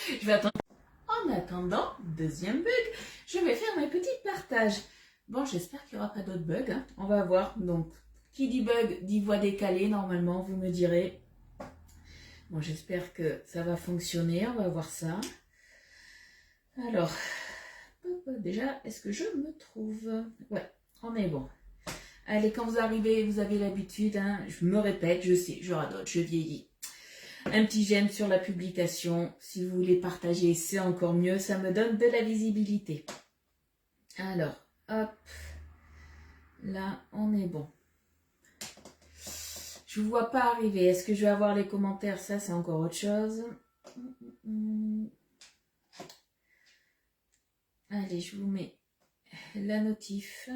Je vais attendre. En attendant, deuxième bug, je vais faire mes petits partages. Bon, j'espère qu'il n'y aura pas d'autres bugs, hein. On va voir. Donc, qui dit bug dit voix décalée, normalement, vous me direz. Bon, j'espère que ça va fonctionner. On va voir ça. Alors, déjà, est-ce que je me trouve? Ouais, on est bon. Allez, quand vous arrivez, vous avez l'habitude, hein, je me répète, je sais, je radote, je vieillis. Un petit j'aime sur la publication. Si vous voulez partager, c'est encore mieux. Ça me donne de la visibilité. Alors, hop. Là, on est bon. Je ne vous vois pas arriver. Est-ce que je vais avoir les commentaires? Ça, c'est encore autre chose. Allez, je vous mets la notif.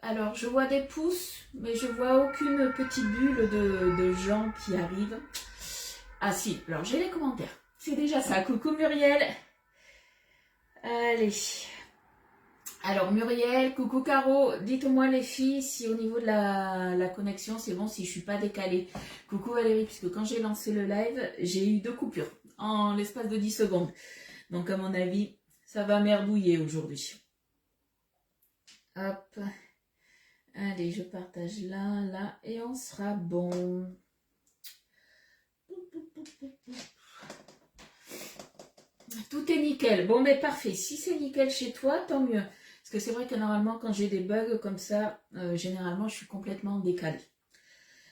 Alors, je vois des pouces, mais je vois aucune petite bulle de gens qui arrivent. Ah si, alors j'ai les commentaires. C'est déjà ça. Coucou Muriel. Allez. Alors Muriel, coucou Caro. Dites-moi les filles si au niveau de la connexion, c'est bon, si je suis pas décalée. Coucou Valérie, puisque quand j'ai lancé le live, j'ai eu 2 coupures en l'espace de 10 secondes. Donc à mon avis, ça va merdouiller aujourd'hui. Hop. Allez, je partage là, là, et on sera bon. Tout est nickel. Bon, mais parfait. Si c'est nickel chez toi, tant mieux. Parce que c'est vrai que normalement, quand j'ai des bugs comme ça, généralement, je suis complètement décalée.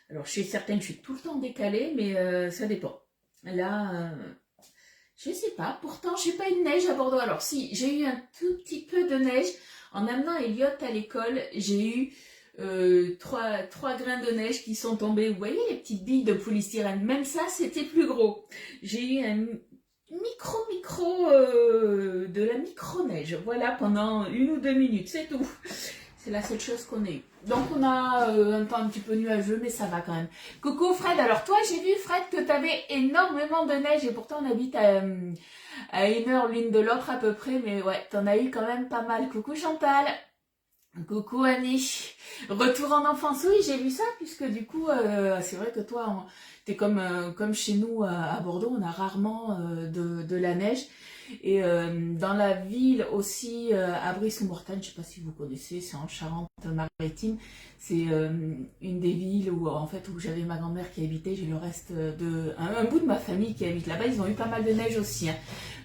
Alors, chez certaines, je suis tout le temps décalée, mais ça dépend. Là, je sais pas. Pourtant, j'ai pas eu de neige à Bordeaux. Alors, si, j'ai eu un tout petit peu de neige. En amenant Elliot à l'école, j'ai eu 3 grains de neige qui sont tombés. Vous voyez les petites billes de polystyrène? Même ça, c'était plus gros. J'ai eu un de la micro-neige. Voilà, pendant 1 ou 2 minutes, c'est tout. C'est la seule chose qu'on ait eu. Donc on a un temps un petit peu nuageux, mais ça va quand même. Coucou Fred, alors toi j'ai vu Fred que tu avais énormément de neige et pourtant on habite à 1 heure l'une de l'autre à peu près, mais ouais, t'en as eu quand même pas mal. Coucou Chantal. Coucou Annie, retour en enfance, oui j'ai vu ça puisque du coup c'est vrai que toi t'es comme chez nous à Bordeaux, on a rarement de la neige et dans la ville aussi à Brive-la-Montagne, je sais pas si vous connaissez, c'est en Charente-Maritime, c'est une des villes où en fait où j'avais ma grand-mère qui habitait, j'ai le reste un bout de ma famille qui habite là-bas, ils ont eu pas mal de neige aussi, hein.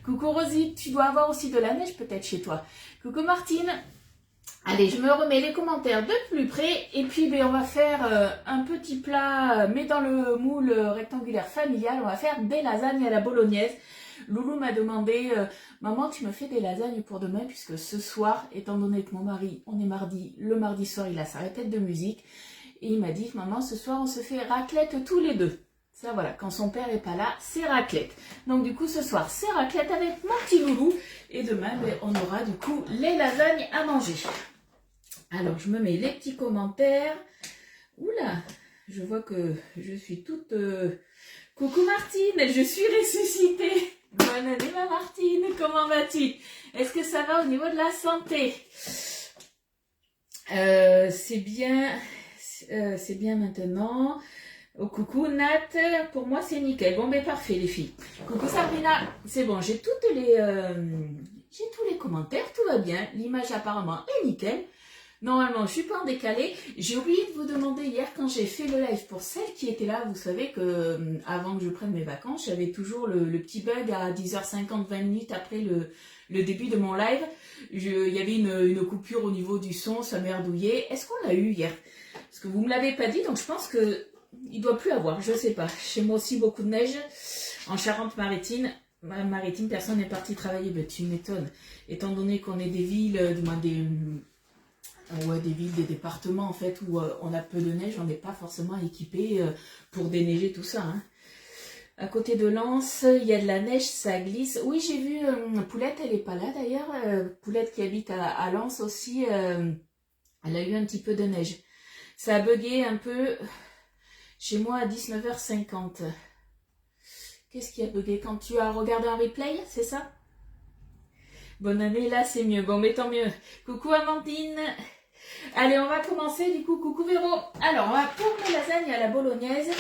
Coucou Rosie, tu dois avoir aussi de la neige peut-être chez toi. Coucou Martine. Allez, je me remets les commentaires de plus près et puis on va faire un petit plat, mais dans le moule rectangulaire familial, on va faire des lasagnes à la bolognaise. Loulou m'a demandé, maman tu me fais des lasagnes pour demain puisque ce soir, étant donné que mon mari, on est mardi, le mardi soir il a sa répète de musique et il m'a dit, maman ce soir on se fait raclette tous les deux. Ça voilà, quand son père est pas là, c'est raclette. Donc du coup ce soir c'est raclette avec mon petit loulou et demain on aura du coup les lasagnes à manger. Alors, je me mets les petits commentaires. Oula, je vois que je suis toute... Coucou Martine, je suis ressuscitée. Bonne année ma Martine, comment vas-tu? Est-ce que ça va au niveau de la santé? C'est bien maintenant. Oh, coucou Nat, pour moi c'est nickel. Bon ben parfait les filles. Coucou Sabrina, c'est bon, j'ai tous les commentaires, tout va bien. L'image apparemment est nickel. Normalement, je suis pas en décalé. J'ai oublié de vous demander hier quand j'ai fait le live pour celles qui étaient là. Vous savez que avant que je prenne mes vacances, j'avais toujours le petit bug à 10h50, 20 minutes après le début de mon live. Il y avait une coupure au niveau du son, ça merdouillait. Est-ce qu'on l'a eu hier? Parce que vous me l'avez pas dit, donc je pense que il doit plus avoir. Je sais pas. Chez moi aussi beaucoup de neige en Charente-Maritime. Personne n'est parti travailler. Ben, tu m'étonnes. Étant donné qu'on est des villes, des villes, des départements en fait où on a peu de neige, on n'est pas forcément équipé pour déneiger tout ça, hein. À côté de Lens, il y a de la neige, ça glisse. Oui, j'ai vu Poulette, elle est pas là d'ailleurs. Poulette qui habite à Lens aussi, elle a eu un petit peu de neige. Ça a bugué un peu chez moi à 19h50. Qu'est-ce qui a bugué? Quand tu as regardé un replay, c'est ça? Bonne année, là c'est mieux. Bon, mais tant mieux. Coucou Amandine. Allez, on va commencer du coup. Coucou Véro. Alors, on va pour mes lasagnes à la bolognaise.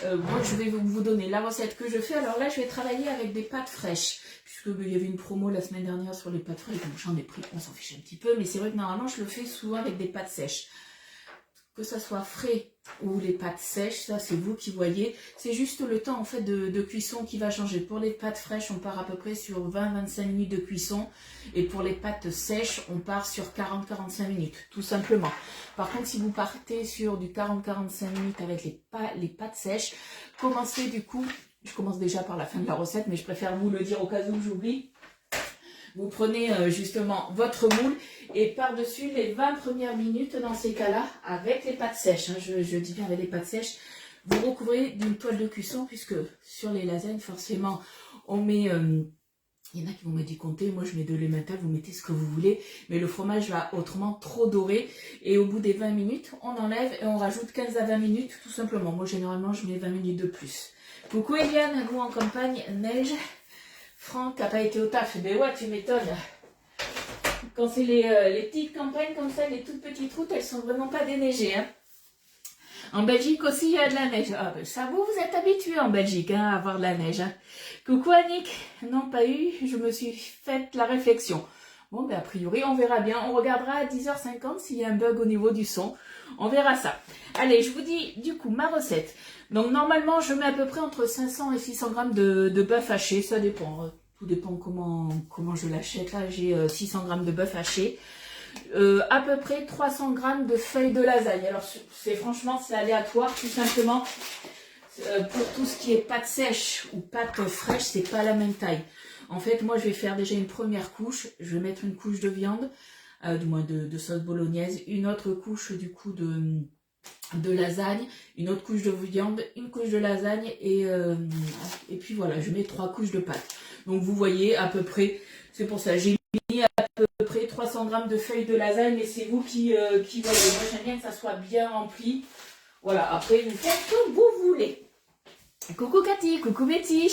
Moi, je vais vous donner la recette que je fais. Alors là, je vais travailler avec des pâtes fraîches. Puisque il y avait une promo la semaine dernière sur les pâtes fraîches. Donc j'en ai pris, on s'en fiche un petit peu. Mais c'est vrai que normalement, je le fais souvent avec des pâtes sèches. Que ça soit frais ou les pâtes sèches, ça c'est vous qui voyez. C'est juste le temps en fait de cuisson qui va changer. Pour les pâtes fraîches, on part à peu près sur 20-25 minutes de cuisson. Et pour les pâtes sèches, on part sur 40-45 minutes, tout simplement. Par contre, si vous partez sur du 40-45 minutes avec les pâtes sèches, commencez du coup, je commence déjà par la fin de la recette, mais je préfère vous le dire au cas où j'oublie. Vous prenez justement votre moule et par-dessus les 20 premières minutes dans ces cas-là, avec les pâtes sèches, hein, je dis bien avec les pâtes sèches, vous recouvrez d'une toile de cuisson puisque sur les lasagnes, forcément, on met... il y en a qui vont mettre du comté, moi je mets de l'emmental, vous mettez ce que vous voulez, mais le fromage va autrement trop dorer. Et au bout des 20 minutes, on enlève et on rajoute 15 à 20 minutes tout simplement. Moi généralement je mets 20 minutes de plus. Coucou Eliane, à vous en campagne, neige. Franck n'a pas été au taf, ben ouais, tu m'étonnes. Quand c'est les petites campagnes comme ça, les toutes petites routes, elles sont vraiment pas déneigées. Hein. En Belgique aussi, il y a de la neige. Ah, ben ça, vous êtes habitués en Belgique hein, à avoir de la neige. Hein. Coucou Annick, non pas eu, je me suis faite la réflexion. Bon, ben a priori, on verra bien. On regardera à 10h50 s'il y a un bug au niveau du son. On verra ça. Allez, je vous dis du coup ma recette. Donc normalement, je mets à peu près entre 500 et 600 grammes de bœuf haché. Ça dépend. Tout dépend comment je l'achète. Là, j'ai 600 grammes de bœuf haché. À peu près 300 grammes de feuilles de lasagne. Alors, franchement, c'est aléatoire, tout simplement. Pour tout ce qui est pâte sèche ou pâte fraîche, c'est pas la même taille. En fait, moi, je vais faire déjà une première couche. Je vais mettre une couche de viande, du moins de sauce bolognaise, une autre couche du coup de lasagne, une autre couche de viande, une couche de lasagne et puis voilà, je mets 3 couches de pâte. Donc vous voyez à peu près, c'est pour ça, j'ai mis à peu près 300 grammes de feuilles de lasagne, mais c'est vous qui voyez. Moi j'aime bien que ça soit bien rempli. Voilà, après vous faites comme vous voulez. Coucou Cathy, coucou Betty.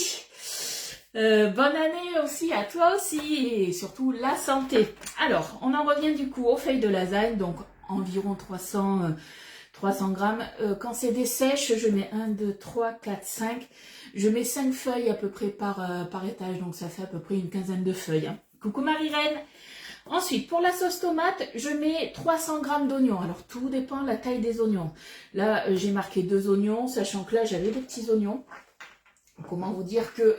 Bonne année aussi à toi aussi et surtout la santé. Alors, on en revient du coup aux feuilles de lasagne, donc environ 300 grammes. Quand c'est des sèches, je mets 1, 2, 3, 4, 5. Je mets 5 feuilles à peu près par étage, donc ça fait à peu près une quinzaine de feuilles. Hein. Coucou Marie-Reine. Ensuite, pour la sauce tomate, je mets 300 grammes d'oignons. Alors, tout dépend de la taille des oignons. Là, j'ai marqué 2 oignons, sachant que là, j'avais des petits oignons. Comment vous dire que,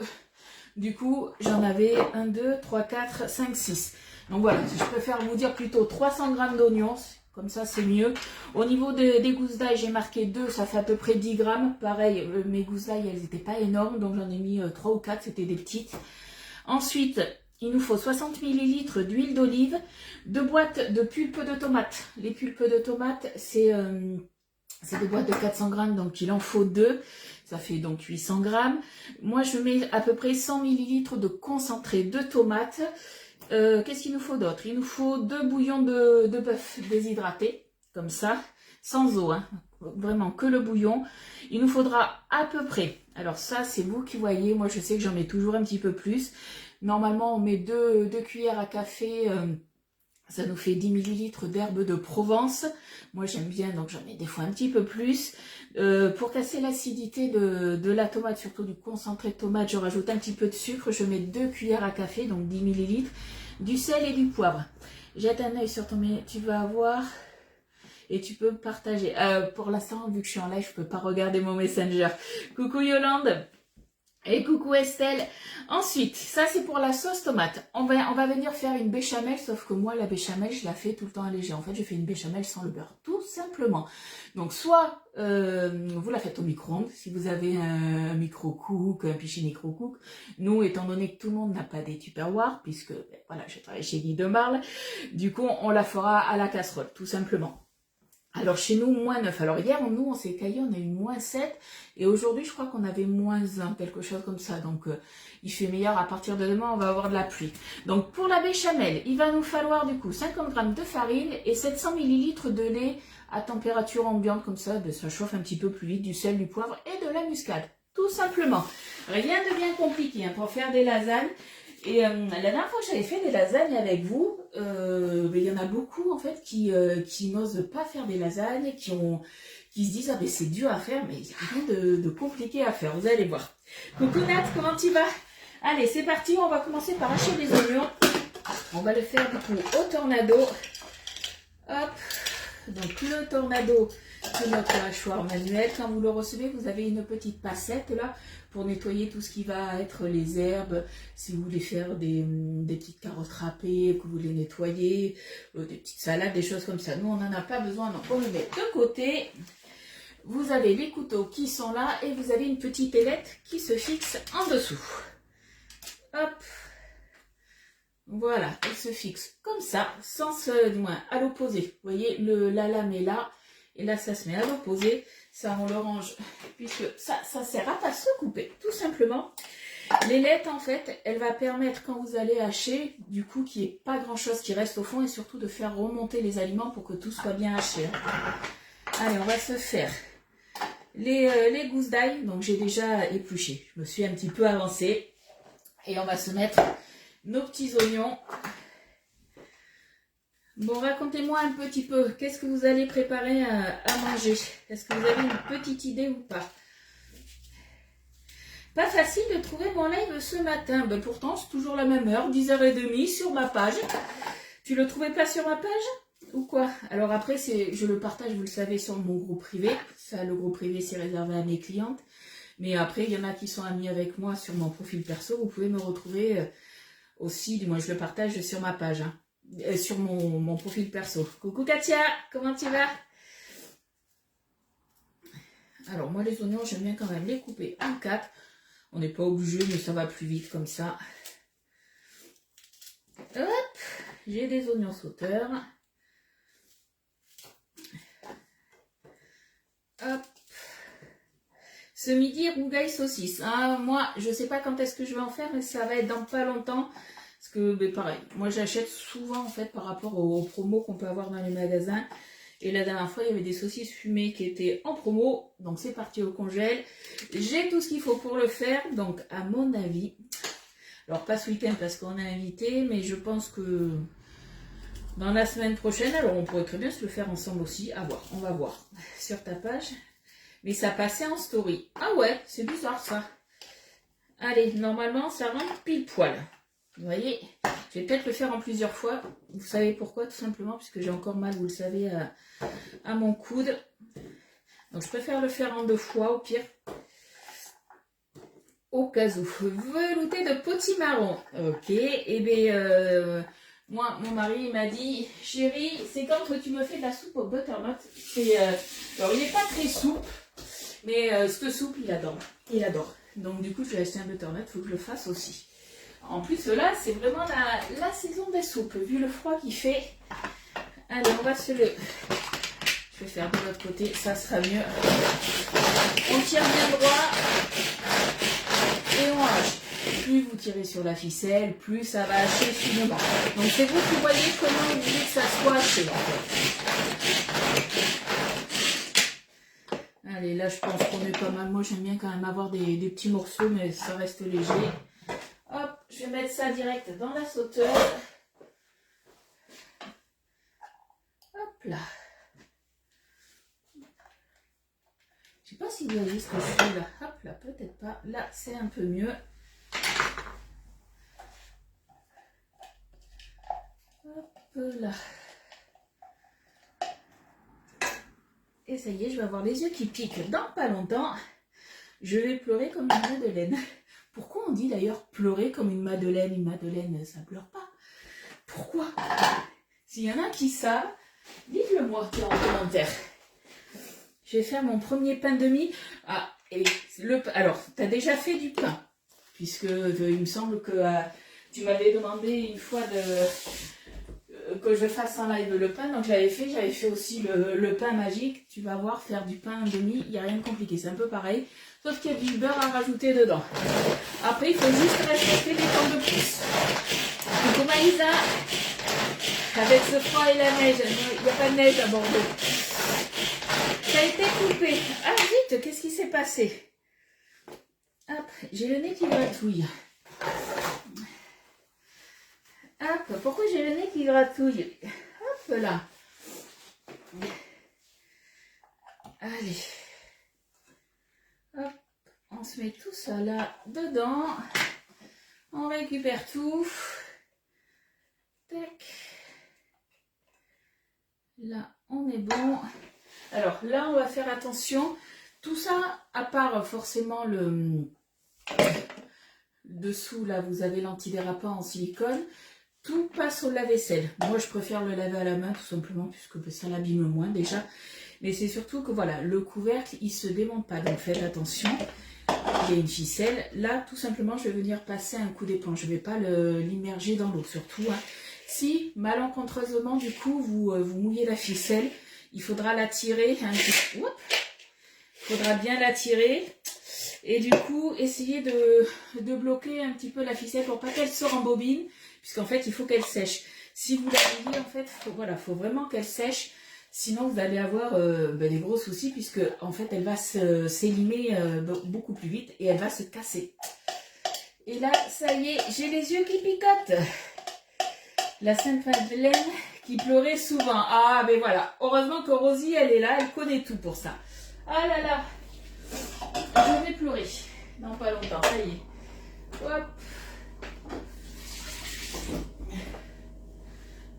du coup, j'en avais 1, 2, 3, 4, 5, 6. Donc voilà, je préfère vous dire plutôt 300 grammes d'oignons. Comme ça, c'est mieux. Au niveau des gousses d'ail, j'ai marqué 2, ça fait à peu près 10 grammes. Pareil, mes gousses d'ail, elles n'étaient pas énormes, donc j'en ai mis 3 ou 4, c'était des petites. Ensuite, il nous faut 60 ml d'huile d'olive, 2 boîtes de pulpe de tomates. Les pulpes de tomates, c'est des boîtes de 400 grammes, donc il en faut 2. Ça fait donc 800 grammes. Moi, je mets à peu près 100 ml de concentré de tomates. Qu'est-ce qu'il nous faut d'autre? Il nous faut 2 bouillons de bœuf déshydratés, comme ça, sans eau, hein, vraiment que le bouillon. Il nous faudra à peu près, alors ça c'est vous qui voyez, moi je sais que j'en mets toujours un petit peu plus. Normalement on met 2 cuillères à café, ça nous fait 10 ml d'herbe de Provence. Moi j'aime bien, donc j'en mets des fois un petit peu plus. Pour casser l'acidité de la tomate, surtout du concentré de tomate, je rajoute un petit peu de sucre. Je mets 2 cuillères à café, donc 10 ml, du sel et du poivre. Jette un œil sur ton mail, tu vas avoir... Et tu peux partager. Pour l'instant, vu que je suis en live, je peux pas regarder mon messenger. Coucou Yolande. Et coucou Estelle. Ensuite, ça c'est pour la sauce tomate. On va venir faire une béchamel, sauf que moi la béchamel, je la fais tout le temps allégée. En fait, je fais une béchamel sans le beurre, tout simplement. Donc soit vous la faites au micro-ondes, si vous avez un micro-cook, un pichet micro-cook. Nous, étant donné que tout le monde n'a pas des Tupperware, puisque voilà, je travaille chez Guy de Marle, du coup, on la fera à la casserole, tout simplement. Alors chez nous, moins 9. Alors hier, nous, on s'est caillé, on a eu moins 7. Et aujourd'hui, je crois qu'on avait moins 1, quelque chose comme ça. Donc il fait meilleur. À partir de demain, on va avoir de la pluie. Donc pour la béchamel, il va nous falloir du coup 50 g de farine et 700 ml de lait à température ambiante. Comme ça, ça chauffe un petit peu plus vite, du sel, du poivre et de la muscade. Tout simplement. Rien de bien compliqué hein, pour faire des lasagnes. Et la dernière fois que j'avais fait des lasagnes avec vous, il y en a beaucoup en fait qui n'osent pas faire des lasagnes, qui ont qui se disent ah ben c'est dur à faire, mais il n'y a rien de compliqué à faire, vous allez voir. Coucou Nat, comment tu vas? Allez, c'est parti, on va commencer par hacher les oignons. On va le faire du coup au tornado. Hop, donc le tornado de notre hachoir manuel. Quand vous le recevez, vous avez une petite passette là pour nettoyer tout ce qui va être les herbes. Si vous voulez faire des petites carottes râpées, que vous voulez nettoyer, des petites salades, des choses comme ça. Nous, on n'en a pas besoin, donc on le met de côté. Vous avez les couteaux qui sont là et vous avez une petite ailette qui se fixe en dessous. Hop. Voilà, elle se fixe comme ça, du moins à l'opposé. Vous voyez, la lame est là, et là ça se met à l'opposé. Ça on le range, puisque ça sert à pas se couper, tout simplement. L'ailette en fait, elle va permettre quand vous allez hacher, du coup qu'il n'y ait pas grand chose qui reste au fond, et surtout de faire remonter les aliments pour que tout soit bien haché. Allez, on va se faire les gousses d'ail, donc j'ai déjà épluché. Je me suis un petit peu avancée, et on va se mettre nos petits oignons. Bon, racontez-moi un petit peu, qu'est-ce que vous allez préparer à manger? Est-ce que vous avez une petite idée ou pas? Pas facile de trouver mon live ce matin. Ben, pourtant, c'est toujours la même heure, 10h30 sur ma page. Tu le trouvais pas sur ma page? Ou quoi? Alors après, je le partage, vous le savez, sur mon groupe privé. Ça, le groupe privé, c'est réservé à mes clientes. Mais après, il y en a qui sont amis avec moi sur mon profil perso. Vous pouvez me retrouver aussi, du moins je le partage sur ma page, hein, sur mon profil perso. Coucou Katia, comment tu vas? Alors moi les oignons, j'aime bien quand même les couper en 4. On n'est pas obligé, mais ça va plus vite comme ça. Hop, j'ai des oignons sauteurs. Hop. Ce midi, rougail saucisse. Ah, moi, je sais pas quand est-ce que je vais en faire, mais ça va être dans pas longtemps. Parce que, ben, pareil, moi j'achète souvent en fait par rapport aux promos qu'on peut avoir dans les magasins. Et la dernière fois, il y avait des saucisses fumées qui étaient en promo. Donc c'est parti au congèle. J'ai tout ce qu'il faut pour le faire. Donc à mon avis, alors pas ce week-end parce qu'on est invité, mais je pense que dans la semaine prochaine, alors on pourrait très bien se le faire ensemble aussi. À voir, on va voir sur ta page. Mais ça passait en story. Ah ouais, c'est bizarre ça. Allez, normalement, ça rentre pile poil. Vous voyez, je vais peut-être le faire en plusieurs fois. Vous savez pourquoi? Tout simplement, puisque j'ai encore mal, vous le savez, à mon coude. Donc, je préfère le faire en 2 fois, au pire. Au cas où. Velouté de potimarron. Ok, et bien, moi, mon mari m'a dit, chérie, c'est quand tu me fais de la soupe au butternut. Alors, il n'est pas très souple. Mais cette soupe, il adore. Il adore. Donc du coup, je vais acheter un butternut, il faut que je le fasse aussi. En plus, là, c'est vraiment la saison des soupes, vu le froid qu'il fait. Allez, on va se le... Je vais faire de l'autre côté, ça sera mieux. On tire bien droit et on hache. Plus vous tirez sur la ficelle, plus ça va hacher finement. Donc c'est vous qui voyez comment vous voulez que ça soit haché. En fait. Allez, là, je pense qu'on est pas mal. Moi, j'aime bien quand même avoir des petits morceaux, mais ça reste léger. Hop, je vais mettre ça direct dans la sauteuse. Hop là. Je sais pas si vous voyez ce que je fais là. Hop là, peut-être pas. Là, c'est un peu mieux. Hop là. Et ça y est, je vais avoir les yeux qui piquent dans pas longtemps. Je vais pleurer comme une madeleine. Pourquoi on dit d'ailleurs pleurer comme une madeleine? Une madeleine, ça pleure pas. Pourquoi? S'il y en a qui savent, dites-le moi en commentaire. Je vais faire mon premier pain de mie. Ah, et alors, tu as déjà fait du pain, puisque il me semble que tu m'avais demandé une fois que je fasse en live le pain, donc j'avais fait aussi le pain magique. Tu vas voir, faire du pain de mie, il n'y a rien de compliqué, c'est un peu pareil, sauf qu'il y a du beurre à rajouter dedans. Après, il faut juste respecter les temps de pouce. Coucou Maïsa, avec ce froid et la neige, il n'y a pas de neige à Bordeaux. Ça a été coupé. Ah vite, qu'est-ce qui s'est passé? Hop, j'ai le nez qui gratouille. Hop, pourquoi j'ai le nez qui gratouille? Hop là. Allez. Hop, on se met tout ça là dedans. On récupère tout. Tac. Là, on est bon. Alors là, on va faire attention. Tout ça, à part forcément le dessous, là, vous avez l'antidérapant en silicone. Tout passe au lave-vaisselle. Moi, je préfère le laver à la main, tout simplement, puisque ça l'abîme moins déjà. Mais c'est surtout que, voilà, le couvercle, il se démonte pas. Donc, faites attention. Il y a une ficelle. Là, tout simplement, je vais venir passer un coup d'éponge. Je ne vais pas l'immerger dans l'eau, surtout. Hein. Si, malencontreusement, du coup, vous mouillez la ficelle, il faudra la tirer. Hein, il faudra bien la tirer. Et du coup, essayez de bloquer un petit peu la ficelle pour pas qu'elle se rembobine. Puisqu'en fait, il faut qu'elle sèche. Si vous la mouillez, en fait, faut vraiment qu'elle sèche. Sinon, vous allez avoir des gros soucis puisque en fait, elle va s'élimer beaucoup plus vite et elle va se casser. Et là, ça y est, j'ai les yeux qui picotent. La Sainte-Madeleine qui pleurait souvent. Ah, ben voilà. Heureusement que Rosie, elle est là, elle connaît tout pour ça. Ah là là. Je vais pleurer. Non, pas longtemps, ça y est. Hop.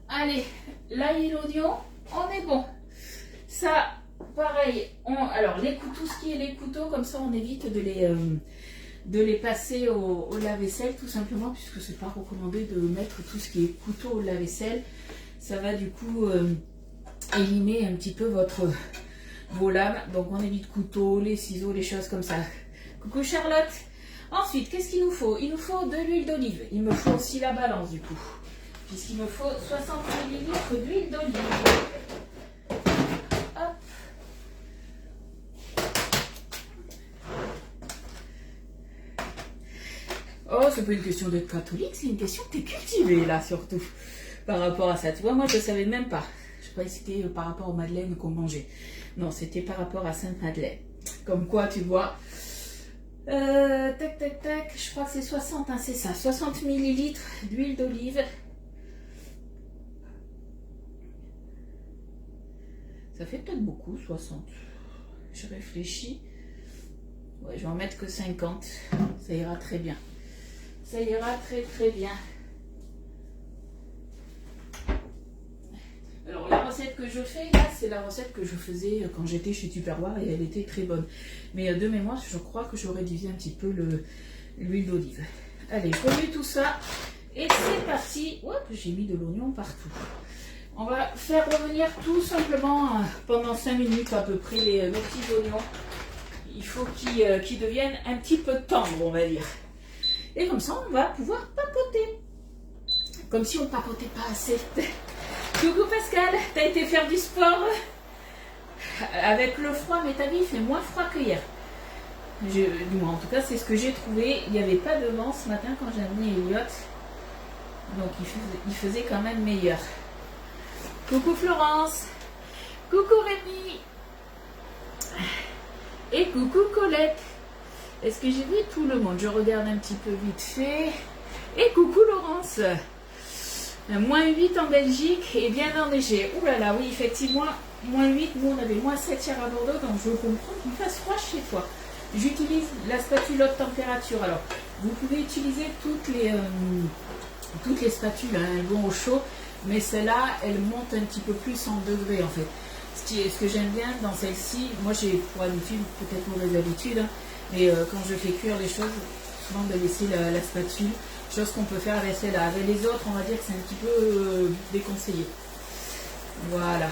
Allez, l'ail et l'oignon. On est bon. Ça, pareil. Alors, tout ce qui est les couteaux, comme ça, on évite de les passer au lave-vaisselle, tout simplement, puisque c'est pas recommandé de mettre tout ce qui est couteau au lave-vaisselle. Ça va du coup éliminer un petit peu vos lames. Donc, on évite couteau, les ciseaux, les choses comme ça. Coucou Charlotte. Ensuite, qu'est-ce qu'il nous faut? Il nous faut de l'huile d'olive. Il me faut aussi la balance, du coup. Puisqu'il me faut 60 ml d'huile d'olive. Hop. Oh, c'est pas une question d'être catholique, c'est une question que tu es cultivée là, surtout, par rapport à ça. Tu vois, moi, je ne savais même pas. Je croyais que c'était par rapport aux madeleines qu'on mangeait. Non, c'était par rapport à Sainte-Madeleine. Comme quoi, tu vois. Tac, tac, tac. Je crois que c'est 60, hein, c'est ça. 60 ml d'huile d'olive. Ça fait peut-être beaucoup, 60. Je réfléchis. Ouais, je vais en mettre que 50. Ça ira très bien. Ça ira très très bien. Alors la recette que je fais là, c'est la recette que je faisais quand j'étais chez Tupperware et elle était très bonne. Mais de mémoire, je crois que j'aurais divisé un petit peu l'huile d'olive. Allez, je remets tout ça et c'est parti. Hop, j'ai mis de l'oignon partout. On va faire revenir tout simplement pendant 5 minutes à peu près nos petits oignons. Il faut qu'ils deviennent un petit peu tendres, on va dire. Et comme ça, on va pouvoir papoter. Comme si on papotait pas assez. Coucou Pascal, t'as été faire du sport avec le froid, mais t'as vu, il fait moins froid qu'hier. En tout cas, c'est ce que j'ai trouvé. Il n'y avait pas de vent ce matin quand j'ai amené Elliot. Donc, il faisait quand même meilleur. Coucou Florence, coucou Rémi et coucou Colette. Est-ce que j'ai vu tout le monde? Je regarde un petit peu vite fait. Et coucou Laurence. Moins 8 en Belgique et bien enneigé. Ouh là là, oui, effectivement, moins 8. Nous, on avait moins 7 hier à Bordeaux, donc je comprends qu'il fasse froid chez toi. J'utilise la spatule haute température. Alors, vous pouvez utiliser toutes les spatules, hein, elles vont au chaud. Mais celle-là, elle monte un petit peu plus en degrés en fait. Ce que j'aime bien dans celle-ci, moi j'ai pour habitude, peut-être mauvaise habitude, hein, mais quand je fais cuire les choses, souvent de laisser la spatule, chose qu'on peut faire avec celle-là. Avec les autres, on va dire que c'est un petit peu déconseillé. Voilà.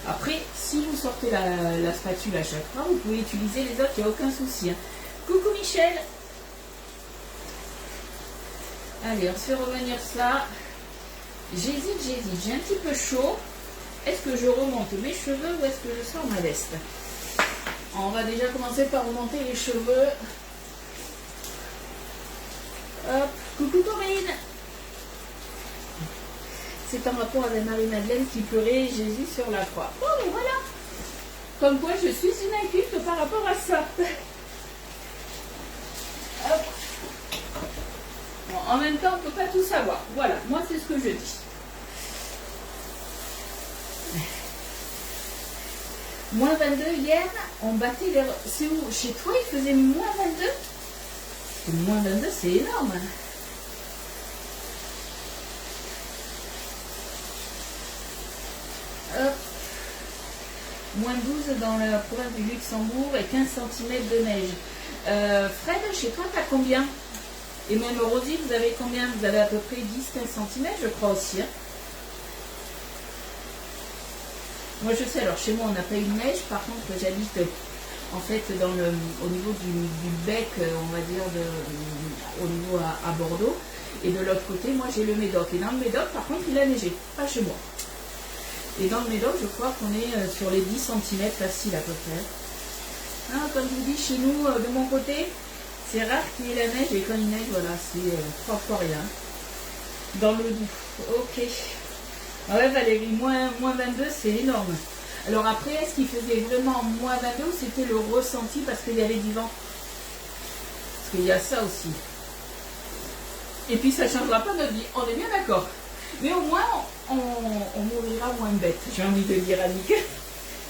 Après, si vous sortez la spatule à chaque fois, vous pouvez utiliser les autres, il n'y a aucun souci. Hein. Coucou Michel. Allez, on se fait revenir ça. J'hésite, j'ai un petit peu chaud. Est-ce que je remonte mes cheveux ou est-ce que je sors ma veste? On va déjà commencer par remonter les cheveux. Hop, coucou Corinne. C'est en rapport avec Marie-Madeleine qui pleurait Jésus sur la croix. Oh, mais voilà. Comme quoi je suis une inculte par rapport à ça. Hop. Bon, en même temps, on ne peut pas tout savoir. Voilà, moi c'est ce que je dis. Moins 22 hier, on battait les... C'est où? Chez toi, il faisait moins 22? Moins 22, c'est énorme. Hop. Moins 12 dans la province du Luxembourg et 15 cm de neige. Fred, chez toi, t'as combien? Et même Rosie, vous avez combien? Vous avez à peu près 10-15 cm, je crois aussi. Hein. Moi, je sais, alors chez moi, on n'a pas eu de neige. Par contre, j'habite en fait au niveau du bec, on va dire, au niveau à Bordeaux. Et de l'autre côté, moi, j'ai le Médoc. Et dans le Médoc, par contre, il a neigé. Pas chez moi. Et dans le Médoc, je crois qu'on est sur les 10 cm facile à peu près. Ah, comme je vous dis, chez nous, de mon côté, c'est rare qu'il y ait la neige. Et quand il neige, voilà, c'est 3 fois rien. Dans le Doubs. Ok. Ah ouais, Valérie, moins 22, c'est énorme. Alors après, est-ce qu'il faisait vraiment moins 22 ou c'était le ressenti parce qu'il y avait du vent? Parce qu'il y a ça aussi. Et puis ça ne changera pas notre vie, on est bien d'accord. Mais au moins, on mourira moins bête, j'ai envie de dire, Annick.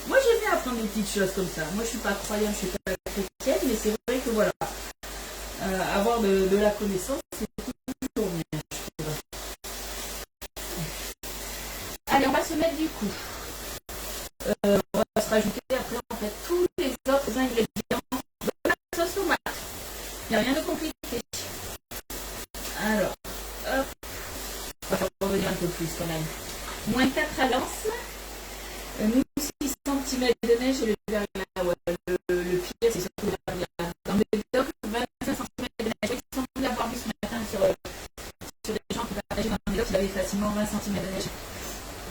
Moi, j'aime bien apprendre des petites choses comme ça. Moi, je ne suis pas croyante, je ne suis pas chrétienne, mais c'est vrai que voilà, avoir de la connaissance, c'est toujours bien, je trouve. Allez, on va se mettre du coup. On va se rajouter après, en fait, tous les autres ingrédients de la sauce tomate. Il n'y a rien de compliqué. Alors, hop. On va revenir un peu plus quand même. Moins 4 à Lens. Nous, 6 cm de neige et le verglas. Ouais, le pire, c'est surtout le verglas. Dans le Médoc, 25 cm de neige. Ils sont venus l'avoir vu ce matin sur les gens qui partageaient dans le Médoc. Il avait facilement 20 cm de neige.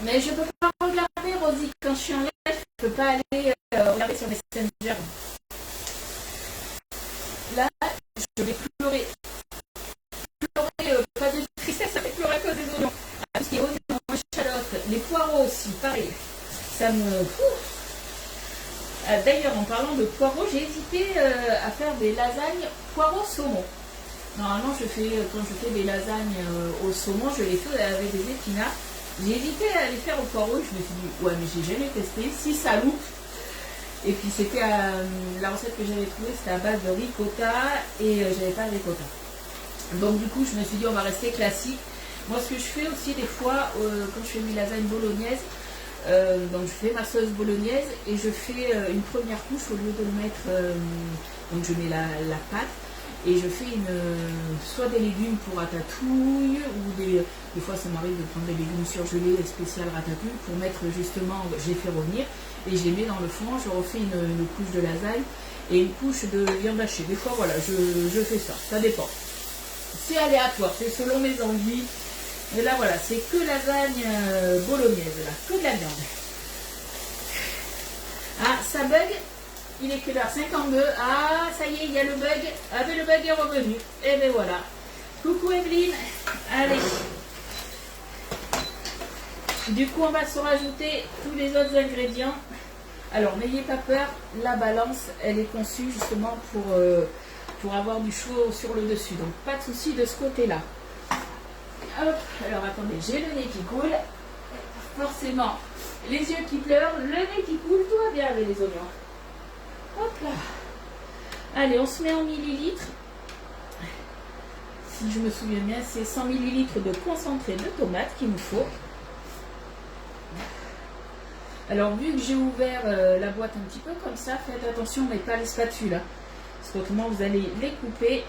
Mais je ne peux pas regarder, Rosie, quand je suis en live, je ne peux pas aller regarder sur Messenger. Là, je vais pleurer. Pas de tristesse avec pleurer à cause des oignons. Parce qu'il y a oignons, échalotes, les poireaux aussi, pareil. Ça me... D'ailleurs, en parlant de poireaux, j'ai hésité à faire des lasagnes poireaux saumon. Normalement, quand je fais des lasagnes au saumon, je les fais avec des épinards. J'ai hésité à les faire au poireau. Je me suis dit, ouais, mais j'ai jamais testé. Si ça loupe. Et puis, c'était la recette que j'avais trouvée, c'était à base de ricotta et j'avais pas de ricotta. Donc du coup, je me suis dit, on va rester classique. Moi, ce que je fais aussi des fois, quand je fais mes lasagnes bolognaises, donc je fais ma sauce bolognaise et je fais une première couche au lieu de le mettre, donc je mets la pâte et je fais soit des légumes pour ratatouille ou des fois ça m'arrive de prendre des légumes surgelés spécial ratatouille pour mettre justement, je les fais revenir et je les mets dans le fond, je refais une couche de lasagne et une couche de viande hachée. Des fois, voilà, je fais ça, ça dépend. C'est aléatoire, c'est selon mes envies. Et là, voilà, c'est que lasagne bolognaise, là, que de la viande. Ah, ça bug. Il est quelle heure? 52. Ah, ça y est, il y a le bug. Ah, mais le bug est revenu. Et bien voilà. Coucou Evelyne. Allez. Du coup, on va se rajouter tous les autres ingrédients. Alors, n'ayez pas peur. La balance, elle est conçue justement pour avoir du chaud sur le dessus. Donc, pas de souci de ce côté-là. Hop, alors attendez, j'ai le nez qui coule. Forcément, les yeux qui pleurent, le nez qui coule, tout va bien avec les oignons. Hop là. Allez, on se met en millilitres. Si je me souviens bien, c'est 100 millilitres de concentré de tomate qu'il nous faut. Alors, vu que j'ai ouvert la boîte un petit peu comme ça, faites attention, mais pas les spatules. Hein, parce qu'autrement, vous allez les couper.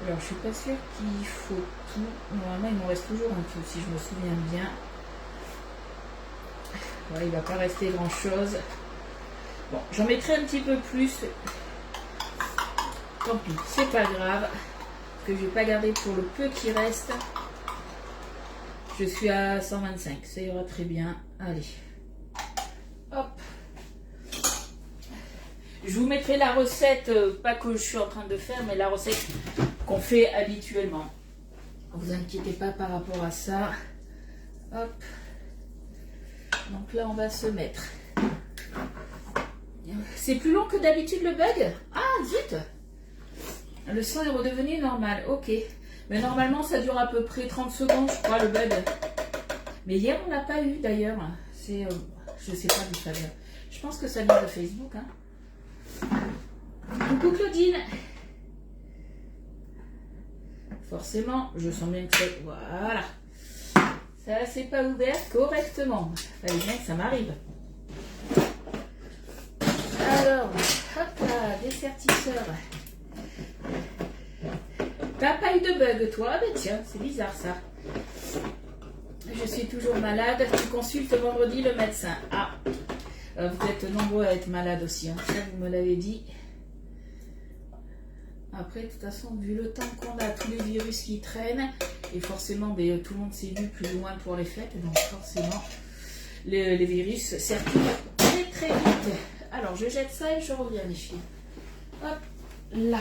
Alors, je suis pas sûre qu'il faut tout. Normalement, il m'en reste toujours un peu, si je me souviens bien. Ouais, il ne va pas rester grand chose. Bon, j'en mettrai un petit peu plus. Tant pis, c'est pas grave. Parce que je vais pas garder pour le peu qui reste. Je suis à 125, ça ira très bien. Allez. Hop. Je vous mettrai la recette, pas que je suis en train de faire, mais la recette qu'on fait habituellement. Ne vous inquiétez pas par rapport à ça. Hop. Donc là, on va se mettre. C'est plus long que d'habitude le bug? Ah, zut! Le son est redevenu normal. Ok. Mais normalement, ça dure à peu près 30 secondes, je crois, le bug. Mais hier, on n'a pas eu d'ailleurs. C'est, je sais pas d'où ça vient. Je pense que ça vient de Facebook. Hein. Coucou Claudine. Forcément, je sens bien que c'est... Voilà. Ça, c'est pas ouvert correctement. Fallait bien que ça m'arrive. Alors, hop là, dessertisseur. T'as pas eu de bug, toi? Ben tiens, c'est bizarre ça. Je suis toujours malade. Tu consultes vendredi le médecin. Ah, vous êtes nombreux à être malades aussi. Hein. Ça, vous me l'avez dit. Après, de toute façon, vu le temps qu'on a, tous les virus qui traînent, et forcément, ben, tout le monde s'est vu plus ou moins pour les fêtes, donc forcément, les virus circulent très très vite. Alors, je jette ça et je reviens, les filles. Hop, là.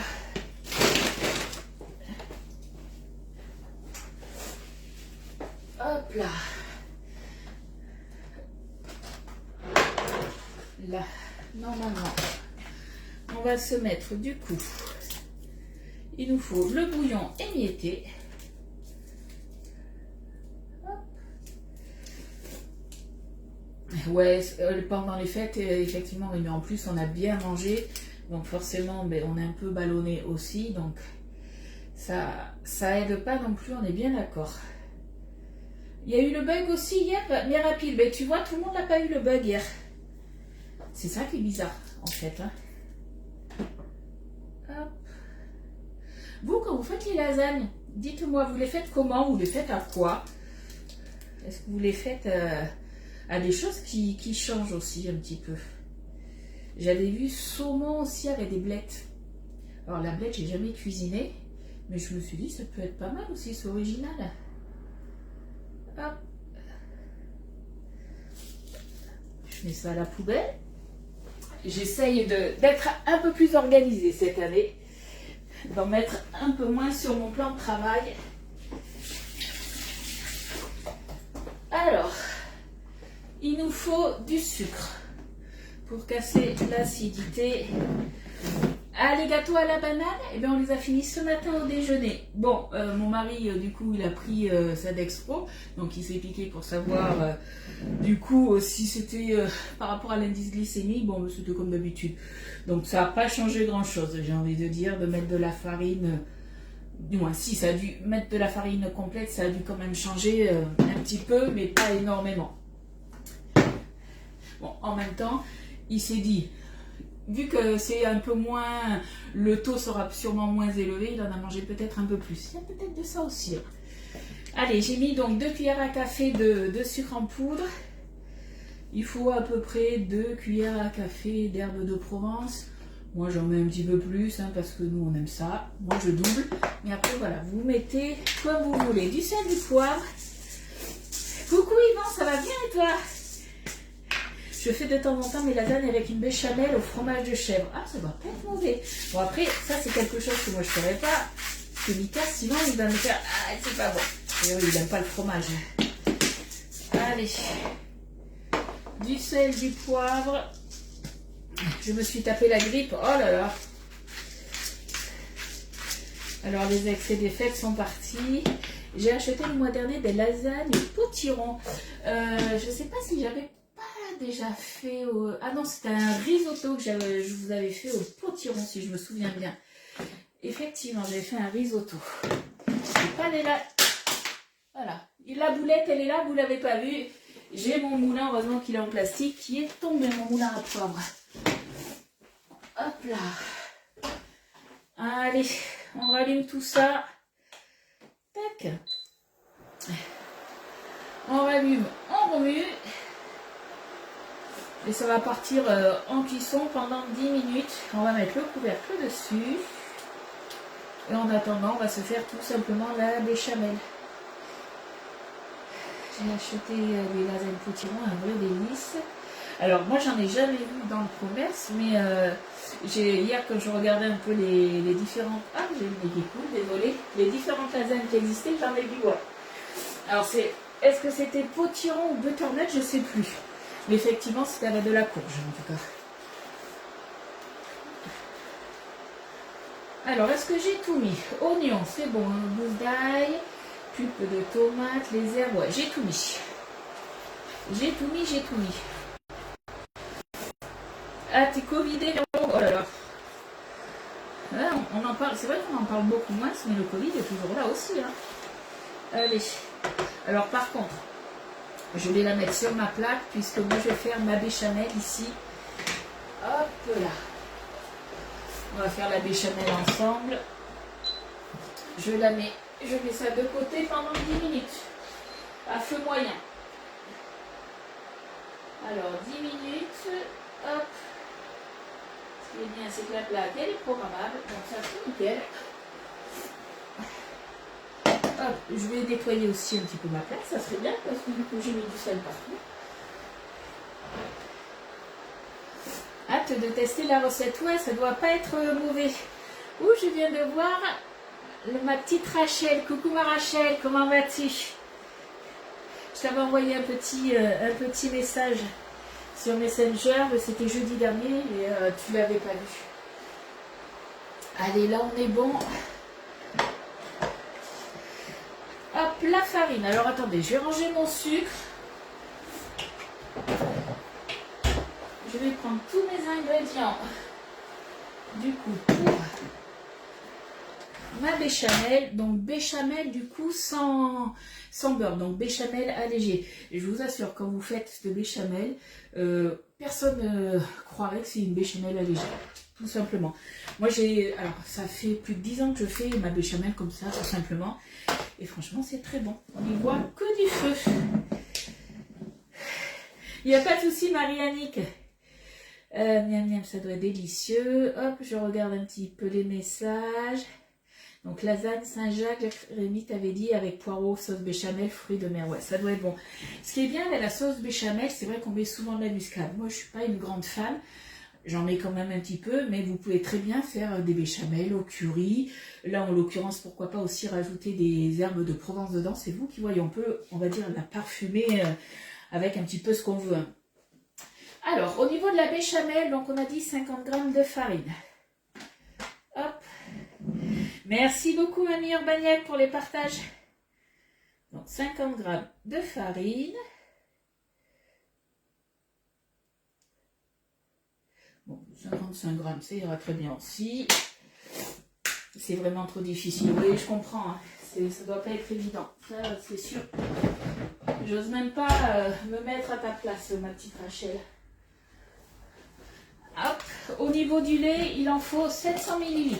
Hop là. Là, normalement, on va se mettre du coup. Il nous faut le bouillon émietté. Hop. Ouais, pendant les fêtes, effectivement, mais en plus, on a bien mangé. Donc forcément, ben, on est un peu ballonné aussi. Donc ça aide pas non plus, on est bien d'accord. Il y a eu le bug aussi hier, Mirapile. Ben, tu vois, tout le monde n'a pas eu le bug hier. C'est ça qui est bizarre, en fait. Hein. Hop. Vous, quand vous faites les lasagnes, dites-moi, vous les faites comment? Vous les faites à quoi? Est-ce que vous les faites à des choses qui changent aussi un petit peu? J'avais vu saumon aussi avec des blettes. Alors la blette, j'ai jamais cuisiné, mais je me suis dit, ça peut être pas mal aussi, c'est original. Hop. Je mets ça à la poubelle. J'essaye d'être un peu plus organisée cette année. D'en mettre un peu moins sur mon plan de travail. Alors, il nous faut du sucre pour casser l'acidité. Ah, les gâteaux à la banane, eh bien, on les a finis ce matin au déjeuner. Bon, mon mari, du coup, il a pris sa Dextro, donc il s'est piqué pour savoir, du coup, si c'était par rapport à l'indice glycémique. Bon, c'était comme d'habitude. Donc, ça n'a pas changé grand-chose, j'ai envie de dire, de mettre de la farine. Du moins, si, ça a dû mettre de la farine complète, ça a dû quand même changer un petit peu, mais pas énormément. Bon, en même temps, il s'est dit... Vu que c'est un peu moins, le taux sera sûrement moins élevé, il en a mangé peut-être un peu plus. Il y a peut-être de ça aussi. Allez, j'ai mis donc 2 cuillères à café de sucre en poudre. Il faut à peu près 2 cuillères à café d'herbe de Provence. Moi, j'en mets un petit peu plus, hein, parce que nous, on aime ça. Moi, je double. Mais après, voilà, vous mettez comme vous voulez. Du sel, du poivre. Coucou Yvan, ça va bien et toi? Je fais de temps en temps mes lasagnes avec une béchamel au fromage de chèvre. Ah, ça va pas être mauvais. Bon, après, ça, c'est quelque chose que moi, je ne ferais pas. Parce que Mika, sinon, il va me faire... Ah, c'est pas bon. Et oui, il n'aime pas le fromage. Allez. Du sel, du poivre. Je me suis tapé la grippe. Oh là là. Alors, les excès des fêtes sont partis. J'ai acheté le mois dernier des lasagnes potiron. Je ne sais pas si j'avais déjà fait au... Ah non, c'était un risotto que je vous avais fait au potiron, si je me souviens bien. Effectivement, j'avais fait un risotto. Le pan est là. Voilà. La boulette, elle est là, vous ne l'avez pas vue. J'ai mon moulin, heureusement qu'il est en plastique, qui est tombé, mon moulin à poivre. Hop là. Allez, on rallume tout ça. Tac. On rallume, on remue. Et ça va partir en cuisson pendant 10 minutes. On va mettre le couvercle dessus. Et en attendant, on va se faire tout simplement la béchamel. J'ai acheté des lasagnes potiron, un vrai délice. Alors moi, j'en ai jamais vu dans le commerce, mais hier, quand je regardais un peu les différentes... Ah, j'ai une qui coule, désolé. Les différentes lasagnes qui existaient, j'en ai vu, ouais. Alors, est-ce que c'était potiron ou butternut? Je sais plus. Mais effectivement, c'était avec de la courge, en tout cas. Alors, est-ce que j'ai tout mis? Oignons, c'est bon. Gousse d'ail, pulpe de tomate, les herbes. Ouais, j'ai tout mis. J'ai tout mis, j'ai tout mis. Ah, t'es Covidé, oh là là. Là, on en parle, c'est vrai qu'on en parle beaucoup moins, mais le Covid est toujours là aussi. Hein. Allez. Alors par contre, je vais la mettre sur ma plaque, puisque moi je vais faire ma béchamel ici. Hop là. On va faire la béchamel ensemble. Je mets ça de côté pendant 10 minutes. À feu moyen. Alors 10 minutes. Hop. Ce qui est bien, c'est que la plaque, elle est programmable. Donc ça, c'est nickel. Hop, je vais nettoyer aussi un petit peu ma plaque. Ça serait bien parce que du coup, j'ai mis du sel partout. Hâte de tester la recette. Ouais, ça doit pas être mauvais. Ouh, je viens de voir ma petite Rachel. Coucou ma Rachel, comment vas-tu? Je t'avais envoyé un petit message sur Messenger, c'était jeudi dernier et tu l'avais pas vu. Allez, là on est bon. Hop, la farine. Alors attendez, je vais ranger mon sucre. Je vais prendre tous mes ingrédients. Du coup, pour ma béchamel, donc béchamel du coup sans beurre, donc béchamel allégé. Et je vous assure, quand vous faites cette béchamel, personne ne croirait que c'est une béchamel allégée, tout simplement. Moi alors ça fait plus de 10 ans que je fais ma béchamel comme ça, tout simplement. Et franchement, c'est très bon. On n'y voit que du feu. Il n'y a pas de souci, Marie-Annick. Miam miam, ça doit être délicieux. Hop, je regarde un petit peu les messages. Donc lasagne Saint-Jacques, Rémi t'avait dit avec poireaux, sauce béchamel, fruits de mer. Ouais, ça doit être bon. Ce qui est bien avec la sauce béchamel, c'est vrai qu'on met souvent de la muscade. Moi, je suis pas une grande fan. J'en mets quand même un petit peu, mais vous pouvez très bien faire des béchamels au curry. Là, en l'occurrence, pourquoi pas aussi rajouter des herbes de Provence dedans. C'est vous qui voyez, on peut, on va dire, la parfumer avec un petit peu ce qu'on veut. Alors, au niveau de la béchamel, donc on a dit 50 g de farine. Hop. Merci beaucoup, Mamie Urbaniac, pour les partages. Donc, 50 g de farine. Bon, 55 g, ça ira très bien aussi. C'est vraiment trop difficile. Oui, je comprends. Hein. Ça ne doit pas être évident. Ça, c'est sûr. J'ose même pas me mettre à ta place, ma petite Rachel. Hop. Au niveau du lait, il en faut 700 ml.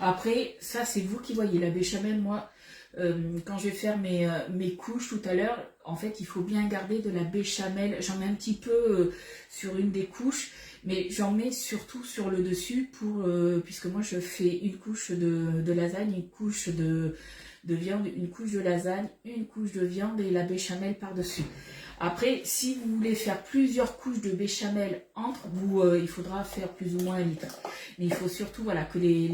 Après, ça, c'est vous qui voyez. La béchamel, moi, quand je vais faire mes couches tout à l'heure, en fait, il faut bien garder de la béchamel. J'en mets un petit peu sur une des couches, mais j'en mets surtout sur le dessus puisque moi, je fais une couche de lasagne, une couche de viande, une couche de lasagne, une couche de viande et la béchamel par-dessus. Après, si vous voulez faire plusieurs couches de béchamel entre, il faudra faire plus ou moins 1 litre. Mais il faut surtout voilà, que les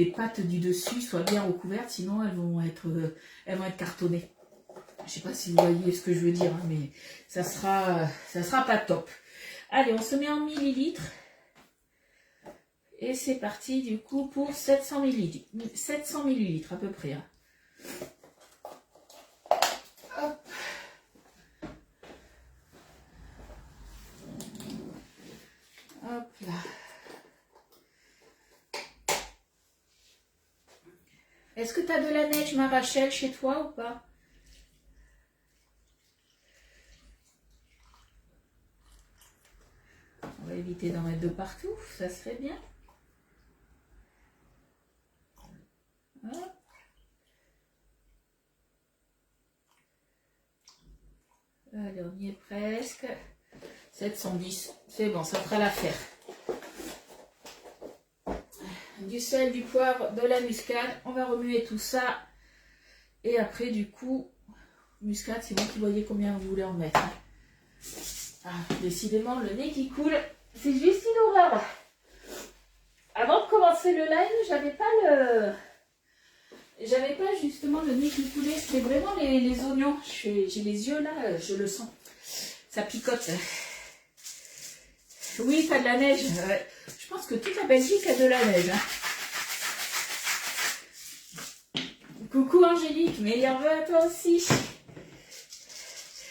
pâtes du dessus soient bien recouvertes, sinon elles vont être cartonnées. Je ne sais pas si vous voyez ce que je veux dire, hein, mais ça sera pas top. Allez, on se met en millilitres. Et c'est parti du coup pour 700 millilitres. 700 millilitres à peu près. Hein. Hop. Hop là. Est-ce que tu as de la neige, ma Rachel, chez toi ou pas? On va éviter d'en mettre de partout, ça serait bien. Hop. Allez, on y est presque. 710, c'est bon, ça fera l'affaire. Du sel, du poivre, de la muscade. On va remuer tout ça. Et après, du coup, muscade, c'est vous qui voyez combien vous voulez en mettre. Ah, décidément, le nez qui coule, c'est juste une horreur. Avant de commencer le live, j'avais pas justement le nez qui coulait. C'était vraiment les oignons. J'ai les yeux là, je le sens. Ça picote. Oui, t'as de la neige. Je pense que toute la Belgique a de la neige. Hein. Coucou Angélique, meilleurs vœux à toi aussi.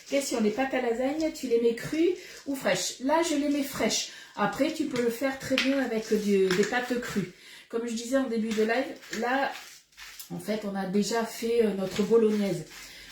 Question, les pâtes à lasagne, tu les mets crues ou fraîches? Là, je les mets fraîches. Après, tu peux le faire très bien avec des pâtes crues. Comme je disais en début de live, là, en fait, on a déjà fait notre bolognaise.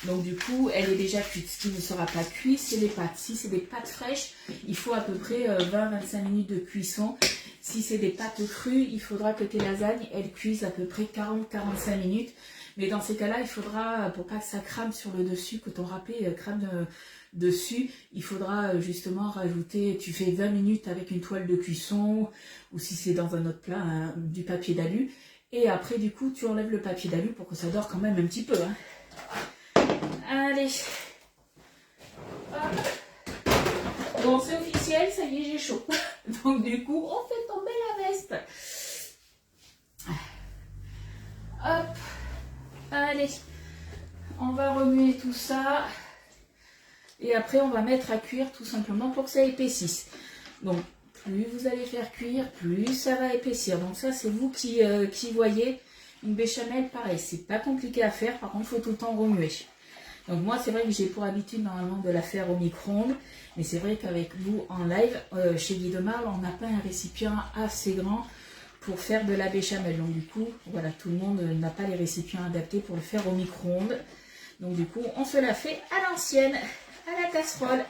Donc du coup, elle est déjà cuite. Ce qui ne sera pas cuit, c'est les pâtes. Si c'est des pâtes fraîches, il faut à peu près 20-25 minutes de cuisson. Si c'est des pâtes crues, il faudra que tes lasagnes, elles cuisent à peu près 40-45 minutes. Mais dans ces cas-là, il faudra, pour pas que ça crame sur le dessus, que ton râpé crame dessus, il faudra justement rajouter, tu fais 20 minutes avec une toile de cuisson, ou si c'est dans un autre plat, du papier d'alu. Et après, du coup, tu enlèves le papier d'alu pour que ça dore quand même un petit peu. Allez. Hop. Bon, c'est officiel, ça y est, j'ai chaud. Donc, du coup, on fait tomber la veste. Hop. Allez. On va remuer tout ça. Et après, on va mettre à cuire tout simplement pour que ça épaississe. Donc, plus vous allez faire cuire, plus ça va épaissir. Donc ça, c'est vous qui voyez. Une béchamel, pareil, c'est pas compliqué à faire. Par contre, il faut tout le temps remuer. Donc moi, c'est vrai que j'ai pour habitude normalement de la faire au micro-ondes. Mais c'est vrai qu'avec vous, en live, chez Guy de Marle, on n'a pas un récipient assez grand pour faire de la béchamel. Donc du coup, voilà, tout le monde n'a pas les récipients adaptés pour le faire au micro-ondes. Donc du coup, on se la fait à l'ancienne, à la casserole.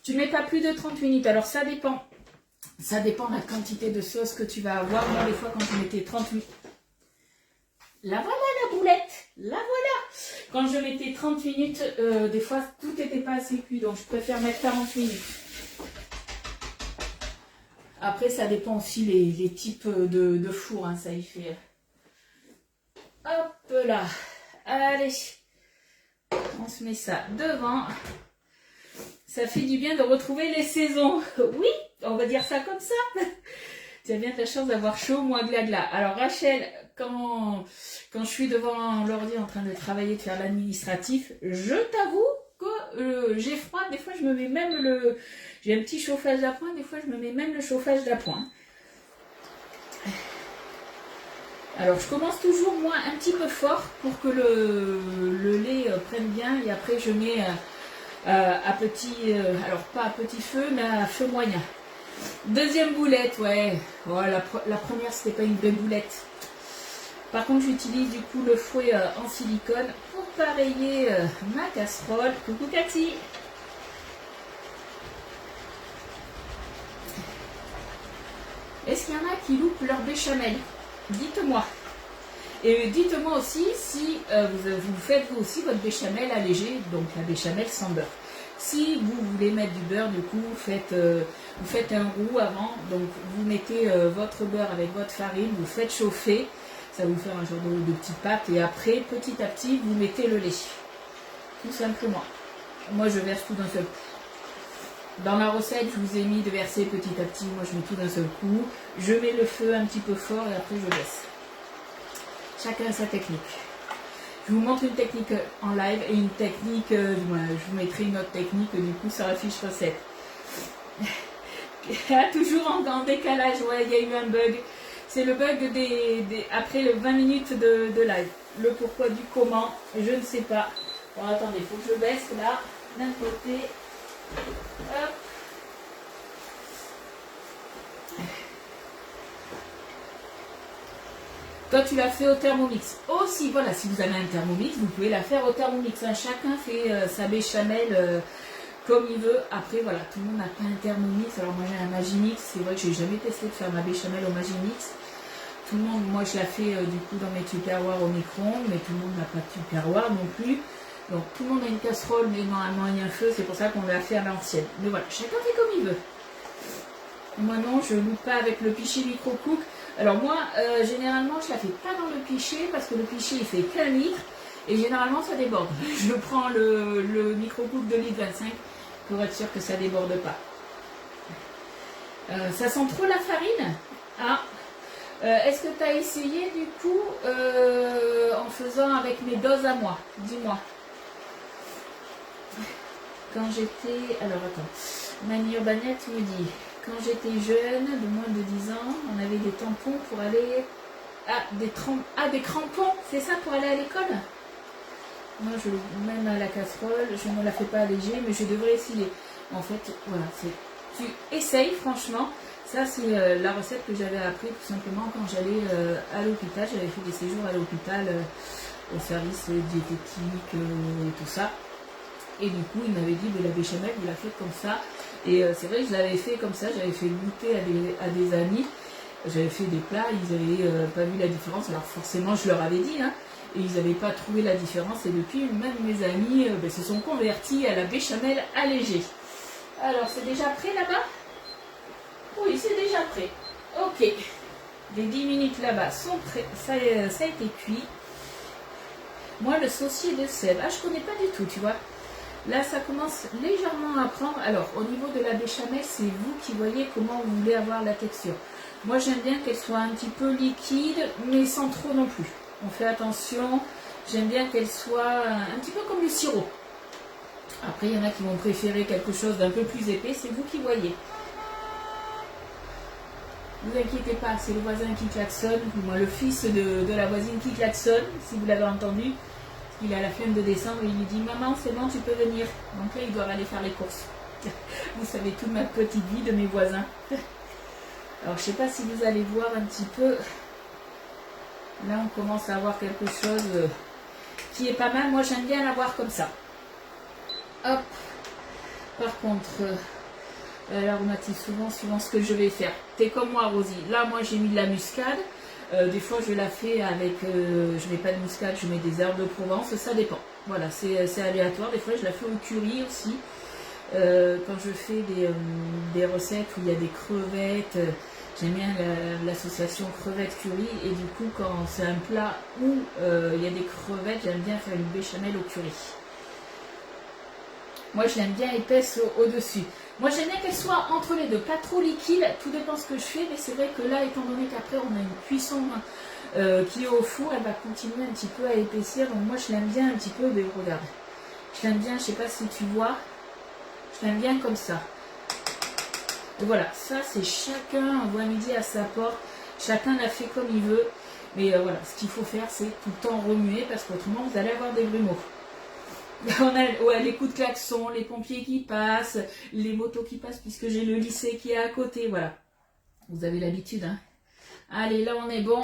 Tu ne mets pas plus de 30 minutes. Alors ça dépend. Ça dépend de la quantité de sauce que tu vas avoir. Moi, des fois, quand je mettais 30 minutes... La voilà la boulette. La voilà. Quand je mettais 30 minutes, des fois, tout n'était pas assez cuit. Donc, je préfère mettre 40 minutes. Après, ça dépend aussi les types de four. Hein, ça y fait. Hop là. Allez. On se met ça devant. Ça fait du bien de retrouver les saisons. Oui, on va dire ça comme ça. Tu as bien ta chance d'avoir chaud, moi gla. Alors Rachel, quand je suis devant l'ordi en train de travailler, de faire l'administratif, je t'avoue que j'ai froid. Des fois, je me mets même j'ai un petit chauffage d'appoint. Des fois, je me mets même le chauffage d'appoint. Alors, je commence toujours, moi, un petit peu fort pour que le lait prenne bien. Et après, je mets... à petit, alors pas à petit feu, mais à feu moyen. Deuxième boulette, ouais. Oh, la première, c'était pas une vraie boulette. Par contre, j'utilise du coup le fouet en silicone pour pareiller ma casserole. Coucou Cathy. Est-ce qu'il y en a qui loupent leur béchamel? Dites-moi. Et dites-moi aussi si vous faites vous aussi votre béchamel allégée, donc la béchamel sans beurre. Si vous voulez mettre du beurre, du coup, vous faites un roux avant. Donc, vous mettez votre beurre avec votre farine, vous faites chauffer. Ça va vous faire un genre de petite pâte. Et après, petit à petit, vous mettez le lait. Tout simplement. Moi, je verse tout d'un seul coup. Dans la recette, je vous ai mis de verser petit à petit. Moi, je mets tout d'un seul coup. Je mets le feu un petit peu fort et après, je laisse. Chacun a sa technique. Je vous montre une technique en live et une technique, je vous mettrai une autre technique du coup sur la fiche recette. Toujours en décalage, ouais, il y a eu un bug. C'est le bug après le 20 minutes de live. Le pourquoi du comment, je ne sais pas. Bon, attendez, il faut que je baisse là, d'un côté. Hop. Toi, tu l'as fait au Thermomix. Aussi, voilà, si vous avez un Thermomix, vous pouvez la faire au Thermomix. Hein. Chacun fait sa béchamel comme il veut. Après, voilà, tout le monde n'a pas un Thermomix. Alors, moi, j'ai un Magimix. C'est vrai que j'ai jamais testé de faire ma béchamel au Magimix. Tout le monde, moi, je la fais du coup dans mes tupperwares au micro-ondes, mais tout le monde n'a pas de tupperware non plus. Donc, tout le monde a une casserole, mais normalement, il y a un feu. C'est pour ça qu'on l'a fait à l'ancienne. Mais voilà, chacun fait comme il veut. Moi, non, je ne loupe pas avec le pichet micro-cook. Alors moi, généralement, je la fais pas dans le pichet parce que le pichet, il fait qu'un litre et généralement, ça déborde. Je prends le micro-cook de litre 25 pour être sûr que ça déborde pas. Ça sent trop la farine? Ah. Est-ce que tu as essayé du coup en faisant avec mes doses à moi? Dis-moi. Quand j'étais... Alors attends. Mamie Urbanette me dit... Quand j'étais jeune, de moins de 10 ans, on avait des tampons pour aller... des crampons, c'est ça pour aller à l'école? Moi, même à la casserole, je ne la fais pas léger, mais je devrais essayer. En fait, voilà, tu essayes, franchement. Ça, c'est la recette que j'avais appris tout simplement quand j'allais à l'hôpital. J'avais fait des séjours à l'hôpital, au service diététique et tout ça. Et du coup, il m'avait dit, de la béchamel, vous la faites comme ça. Et c'est vrai que je l'avais fait comme ça. J'avais fait goûter à des amis. J'avais fait des plats, ils n'avaient pas vu la différence. Alors forcément, je leur avais dit, hein. Et ils n'avaient pas trouvé la différence. Et depuis, même mes amis se sont convertis à la béchamel allégée. Alors, c'est déjà prêt là-bas? Oui, c'est déjà prêt. Ok. Les 10 minutes là-bas sont prêts. Ça a été cuit. Moi, le saucier de sève, je connais pas du tout, tu vois. Là, ça commence légèrement à prendre. Alors, au niveau de la béchamel, c'est vous qui voyez comment vous voulez avoir la texture. Moi, j'aime bien qu'elle soit un petit peu liquide, mais sans trop non plus. On fait attention. J'aime bien qu'elle soit un petit peu comme le sirop. Après, il y en a qui vont préférer quelque chose d'un peu plus épais. C'est vous qui voyez. Ne vous inquiétez pas, c'est le voisin qui klaxonne. Moi, le fils de la voisine qui klaxonne, si vous l'avez entendu. Il est à la fin de décembre et il lui dit « Maman, c'est bon, tu peux venir. » Donc là, ils doivent aller faire les courses. Vous savez toute ma petite vie de mes voisins. Alors, je ne sais pas si vous allez voir un petit peu. Là, on commence à avoir quelque chose qui est pas mal. Moi, j'aime bien l'avoir comme ça. Hop. Par contre, l'aromatise souvent, suivant ce que je vais faire. T'es comme moi, Rosie. Là, moi, j'ai mis de la muscade. Des fois, je la fais avec, je mets pas de muscade, je mets des herbes de Provence, ça dépend. Voilà, c'est aléatoire. Des fois, je la fais au curry aussi. Quand je fais des recettes où il y a des crevettes, j'aime bien l'association crevettes-curry. Et du coup, quand c'est un plat où il y a des crevettes, j'aime bien faire une béchamel au curry. Moi, je l'aime bien épaisse au-dessus. Moi, j'aime bien qu'elle soit entre les deux, pas trop liquide, tout dépend ce que je fais, mais c'est vrai que là, étant donné qu'après, on a une cuisson qui est au four, elle va continuer un petit peu à épaissir, donc moi, je l'aime bien un petit peu, mais regarde, je l'aime bien, je sais pas si tu vois, je l'aime bien comme ça. Et voilà, ça, c'est chacun, on voit midi à sa porte, chacun la fait comme il veut, mais voilà, ce qu'il faut faire, c'est tout le temps remuer, parce qu'autrement, vous allez avoir des grumeaux. On a les coups de klaxon, les pompiers qui passent, les motos qui passent puisque j'ai le lycée qui est à côté, voilà. Vous avez l'habitude, hein. Allez, là on est bon.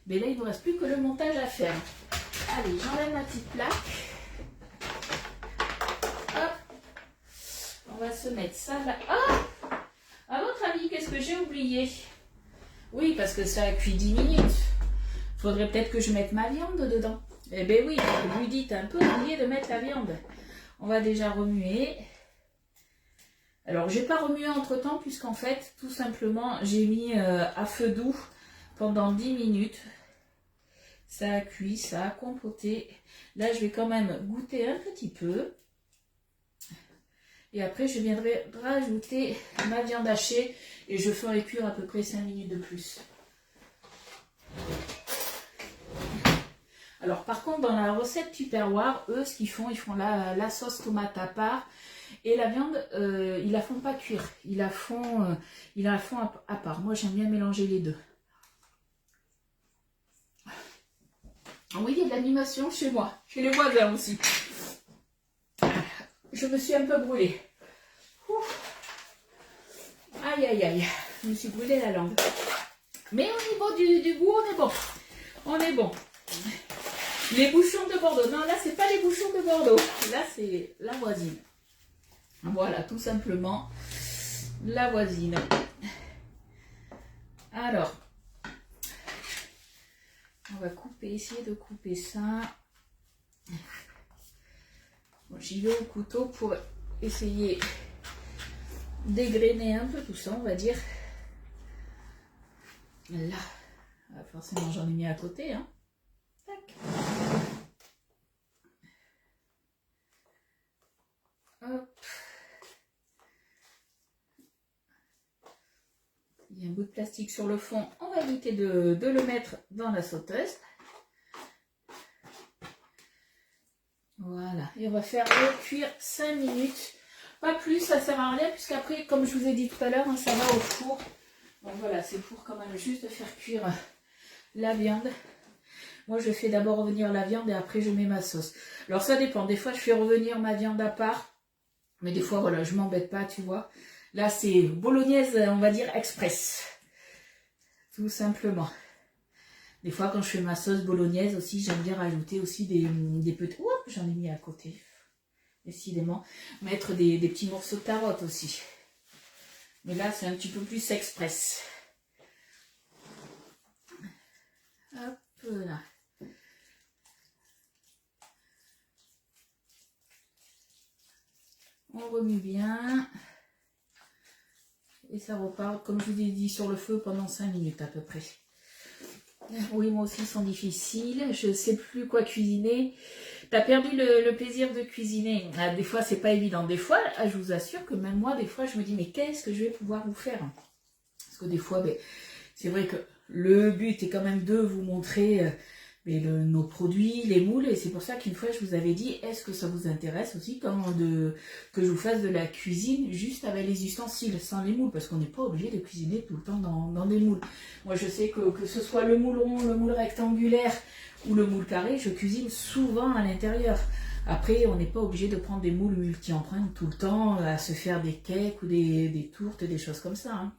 Mais là il ne nous reste plus que le montage à faire. Allez, j'enlève ma petite plaque. Hop. On va se mettre ça là. Ah! À votre avis, qu'est-ce que j'ai oublié? Oui, parce que ça a cuit 10 minutes. Faudrait peut-être que je mette ma viande dedans. Eh bien oui, lui dit, t'as un peu oublié de mettre la viande. On va déjà remuer. Alors, j'ai pas remué entre temps, puisqu'en fait, tout simplement, j'ai mis à feu doux pendant 10 minutes. Ça a cuit, ça a compoté. Là, je vais quand même goûter un petit peu. Et après, je viendrai rajouter ma viande hachée et je ferai cuire à peu près 5 minutes de plus. Alors par contre, dans la recette Tupperware, eux, ce qu'ils font, ils font la sauce tomate à part. Et la viande, ils la font pas cuire. Ils la font à part. Moi, j'aime bien mélanger les deux. Oui, il y a de l'animation chez moi. Chez les voisins aussi. Je me suis un peu brûlée. Ouf. Aïe, aïe, aïe. Je me suis brûlée la langue. Mais au niveau du goût, on est bon. On est bon. Les bouchons de Bordeaux. Non, là, c'est pas les bouchons de Bordeaux. Là, c'est la voisine. Voilà, tout simplement, la voisine. Alors, on va essayer de couper ça. Bon, j'y vais au couteau pour essayer dégrainer un peu tout ça, on va dire. Là, forcément, j'en ai mis à côté, hein. Tac. Hop. Il y a un bout de plastique sur le fond. On va éviter de le mettre dans la sauteuse. Voilà. Et on va faire cuire 5 minutes. Pas plus, ça sert à rien, puisqu'après, comme je vous ai dit tout à l'heure, hein, ça va au four. Donc voilà, c'est pour quand même juste faire cuire la viande. Moi, je fais d'abord revenir la viande et après, je mets ma sauce. Alors, ça dépend. Des fois, je fais revenir ma viande à part. Mais des fois, voilà, je m'embête pas, tu vois. Là, c'est bolognaise, on va dire, express. Tout simplement. Des fois, quand je fais ma sauce bolognaise aussi, j'aime bien rajouter aussi des petits... Oups, j'en ai mis à côté. Décidément. Mettre des petits morceaux de carottes aussi. Mais là, c'est un petit peu plus express. Hop là. On remue bien. Et ça repart, comme je vous ai dit, sur le feu pendant 5 minutes à peu près. Oui, moi aussi, ils sont difficiles. Je ne sais plus quoi cuisiner. Tu as perdu le plaisir de cuisiner. Ah, des fois, c'est pas évident. Des fois, je vous assure que même moi, des fois, je me dis, mais qu'est-ce que je vais pouvoir vous faire? Parce que des fois, ben, c'est vrai que le but est quand même de vous montrer nos produits, les moules. Et c'est pour ça qu'une fois, je vous avais dit, est-ce que ça vous intéresse aussi que je vous fasse de la cuisine juste avec les ustensiles, sans les moules? Parce qu'on n'est pas obligé de cuisiner tout le temps dans des moules. Moi, je sais que ce soit le moule rond, le moule rectangulaire ou le moule carré, je cuisine souvent à l'intérieur. Après, on n'est pas obligé de prendre des moules multi-empreintes tout le temps, à se faire des cakes ou des tourtes, des choses comme ça. Hein.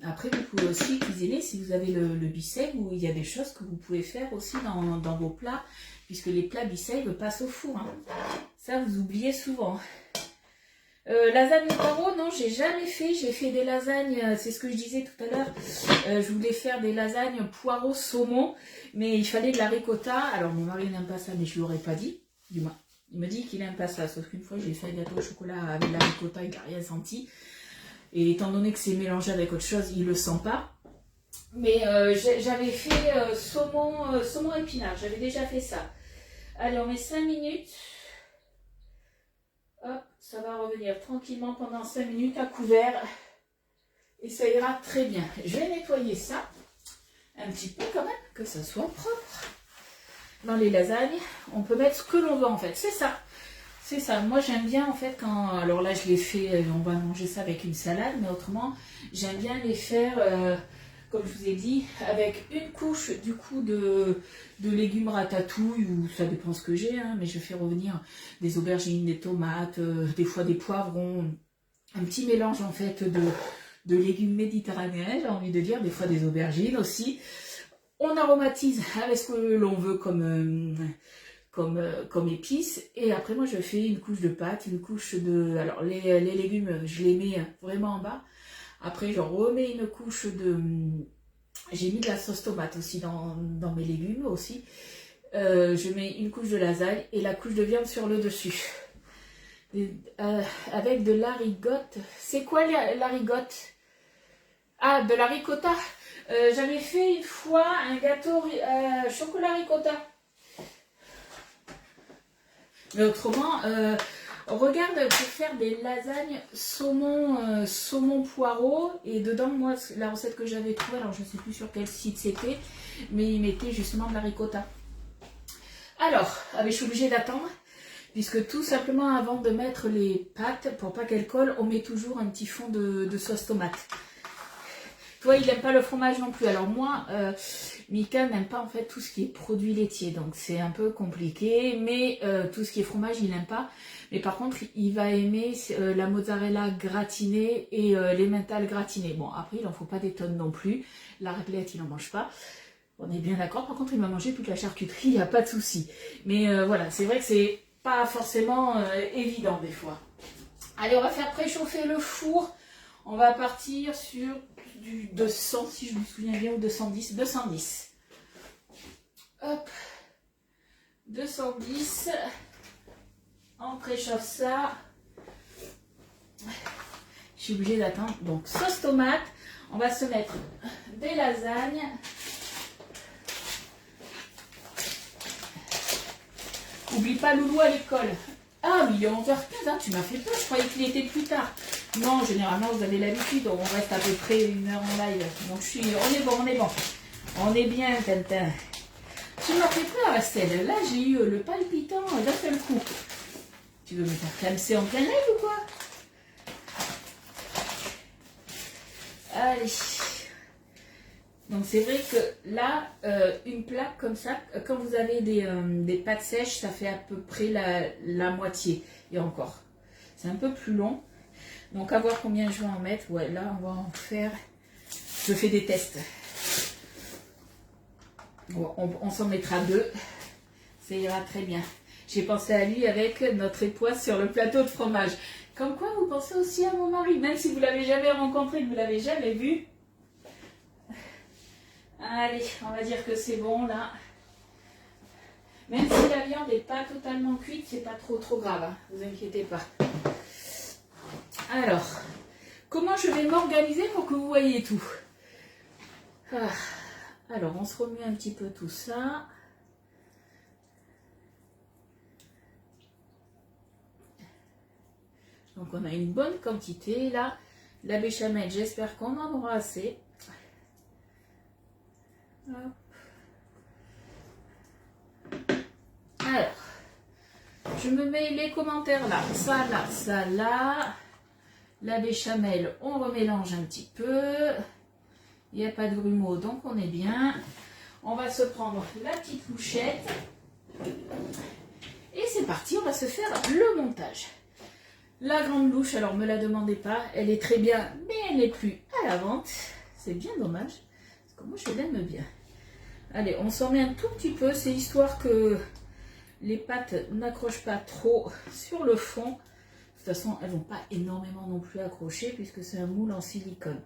Après, vous pouvez aussi cuisiner si vous avez le bicègle, ou il y a des choses que vous pouvez faire aussi dans vos plats, puisque les plats bicègles passent au four. Hein. Ça, vous oubliez souvent. Lasagne au poireau, non, j'ai jamais fait. J'ai fait des lasagnes, c'est ce que je disais tout à l'heure. Je voulais faire des lasagnes poireau saumon, mais il fallait de la ricotta. Alors, mon mari n'aime pas ça, mais je lui aurais pas dit, du moins. Il me dit qu'il n'aime pas ça, sauf qu'une fois, j'ai fait un gâteau au chocolat avec de la ricotta, il n'a rien senti. Et étant donné que c'est mélangé avec autre chose, il ne le sent pas. Mais j'avais fait saumon épinard. J'avais déjà fait ça. Allez, on met 5 minutes. Hop, ça va revenir tranquillement pendant 5 minutes à couvert. Et ça ira très bien. Je vais nettoyer ça. Un petit peu quand même, que ça soit propre. Dans les lasagnes, on peut mettre ce que l'on veut en fait. C'est ça. C'est ça, moi j'aime bien en fait quand, alors là je l'ai fait, on va manger ça avec une salade, mais autrement j'aime bien les faire, comme je vous ai dit, avec une couche du coup de légumes ratatouille, ou ça dépend ce que j'ai, hein, mais je fais revenir des aubergines, des tomates, des fois des poivrons, un petit mélange en fait de légumes méditerranéens, j'ai envie de dire, des fois des aubergines aussi. On aromatise avec ce que l'on veut comme épices, et après moi je fais une couche de pâte, une couche de... Alors les légumes je les mets vraiment en bas, après je remets une couche de... J'ai mis de la sauce tomate aussi dans mes légumes aussi, je mets une couche de lasagne et la couche de viande sur le dessus, avec de la ricotte. C'est quoi la ricotte? Ah, de la ricotta. J'avais fait une fois un gâteau chocolat ricotta. Mais autrement, regarde pour faire des lasagnes saumon poireau. Et dedans, moi, la recette que j'avais trouvée, alors je ne sais plus sur quel site c'était, mais il mettait justement de la ricotta. Alors, je suis obligée d'attendre, puisque tout simplement, avant de mettre les pâtes, pour pas qu'elles collent, on met toujours un petit fond de sauce tomate. Toi, il n'aime pas le fromage non plus. Alors moi, Mika n'aime pas en fait tout ce qui est produits laitiers. Donc c'est un peu compliqué. Mais tout ce qui est fromage, il n'aime pas. Mais par contre, il va aimer la mozzarella gratinée et l'emmental gratiné. Bon, après, il n'en faut pas des tonnes non plus. La raclette, il n'en mange pas. On est bien d'accord. Par contre, il va manger toute la charcuterie. Il n'y a pas de souci. Mais voilà, c'est vrai que c'est pas forcément évident des fois. Allez, on va faire préchauffer le four. On va partir sur du 200, si je me souviens bien, ou 210. 210. Hop. 210. On préchauffe ça. Je suis obligée d'attendre. Donc, sauce tomate. On va se mettre des lasagnes. Oublie pas Loulou à l'école. Ah, mais il est 11h15, hein, tu m'as fait peur. Je croyais qu'il était plus tard. Non, généralement, vous avez l'habitude, on reste à peu près 1 heure en live. Donc, on est bon, on est bon. On est bien, Tintin. Tu m'as fait peur, Estelle. Là, j'ai eu le palpitant d'un seul coup. Tu veux me faire clamser en plein live ou quoi? Allez. Donc c'est vrai que là, une plaque comme ça, quand vous avez des pâtes sèches, ça fait à peu près la moitié. Et encore. C'est un peu plus long. Donc à voir combien je vais en mettre. Ouais, là on va en faire. Je fais des tests. Bon, on s'en mettra 2. Ça ira très bien. J'ai pensé à lui avec notre époisse sur le plateau de fromage. Comme quoi vous pensez aussi à mon mari, même si vous ne l'avez jamais rencontré, que vous ne l'avez jamais vu. Allez, on va dire que c'est bon là. Même si la viande n'est pas totalement cuite, c'est pas trop grave, hein, vous inquiétez pas. Alors, comment je vais m'organiser pour que vous voyez tout? Alors, on se remue un petit peu tout ça. Donc, on a une bonne quantité là. La béchamel, j'espère qu'on en aura assez. Hop. Alors, je me mets les commentaires là, ça là. La béchamel, on remélange un petit peu. Il n'y a pas de grumeaux, donc on est bien. On va se prendre la petite louchette. Et c'est parti, on va se faire le montage. La grande louche, alors me la demandez pas, elle est très bien, mais elle n'est plus à la vente. C'est bien dommage, parce que moi je l'aime bien. Allez, on s'en met un tout petit peu, c'est histoire que les pâtes n'accrochent pas trop sur le fond. De toute façon, elles ne vont pas énormément non plus accrocher, puisque c'est un moule en silicone.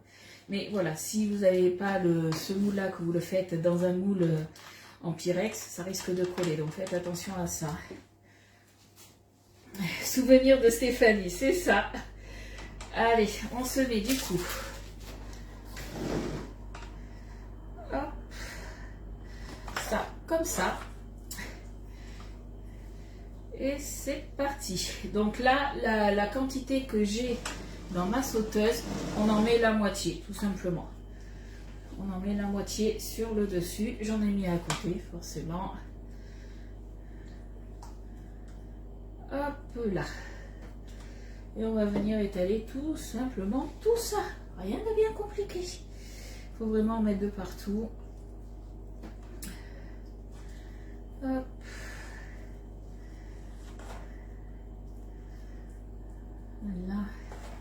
Mais voilà, si vous n'avez pas ce moule-là, que vous le faites dans un moule en Pyrex, ça risque de coller, donc faites attention à ça. Souvenir de Stéphanie, c'est ça. Allez, on se met du coup. Hop. Ça, comme ça. Et c'est parti. Donc là, la quantité que j'ai dans ma sauteuse, on en met la moitié, tout simplement. On en met la moitié sur le dessus. J'en ai mis à côté, forcément. Hop là. Et on va venir étaler tout simplement tout ça. Rien de bien compliqué. Il faut vraiment en mettre de partout. Hop. Là,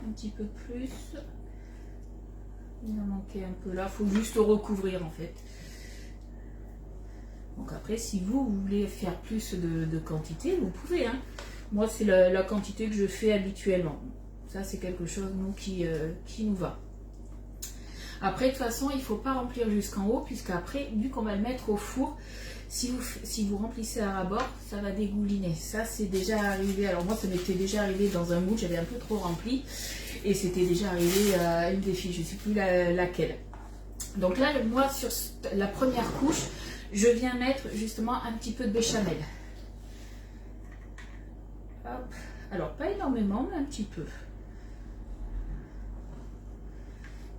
un petit peu plus. Il en manquait un peu là. Il faut juste recouvrir en fait. Donc après, si vous voulez faire plus de quantité, vous pouvez. Hein. Moi, c'est la quantité que je fais habituellement. Ça, c'est quelque chose nous, qui nous va. Après, de toute façon, il ne faut pas remplir jusqu'en haut, puisqu'après, vu qu'on va le mettre au four, si vous remplissez à ras-bord, ça va dégouliner. Ça, c'est déjà arrivé. Alors moi, ça m'était déjà arrivé dans un moule, j'avais un peu trop rempli. Et c'était déjà arrivé à une des filles, je ne sais plus laquelle. Donc là, moi, sur la première couche, je viens mettre justement un petit peu de béchamel. Hop. Alors, pas énormément, mais un petit peu.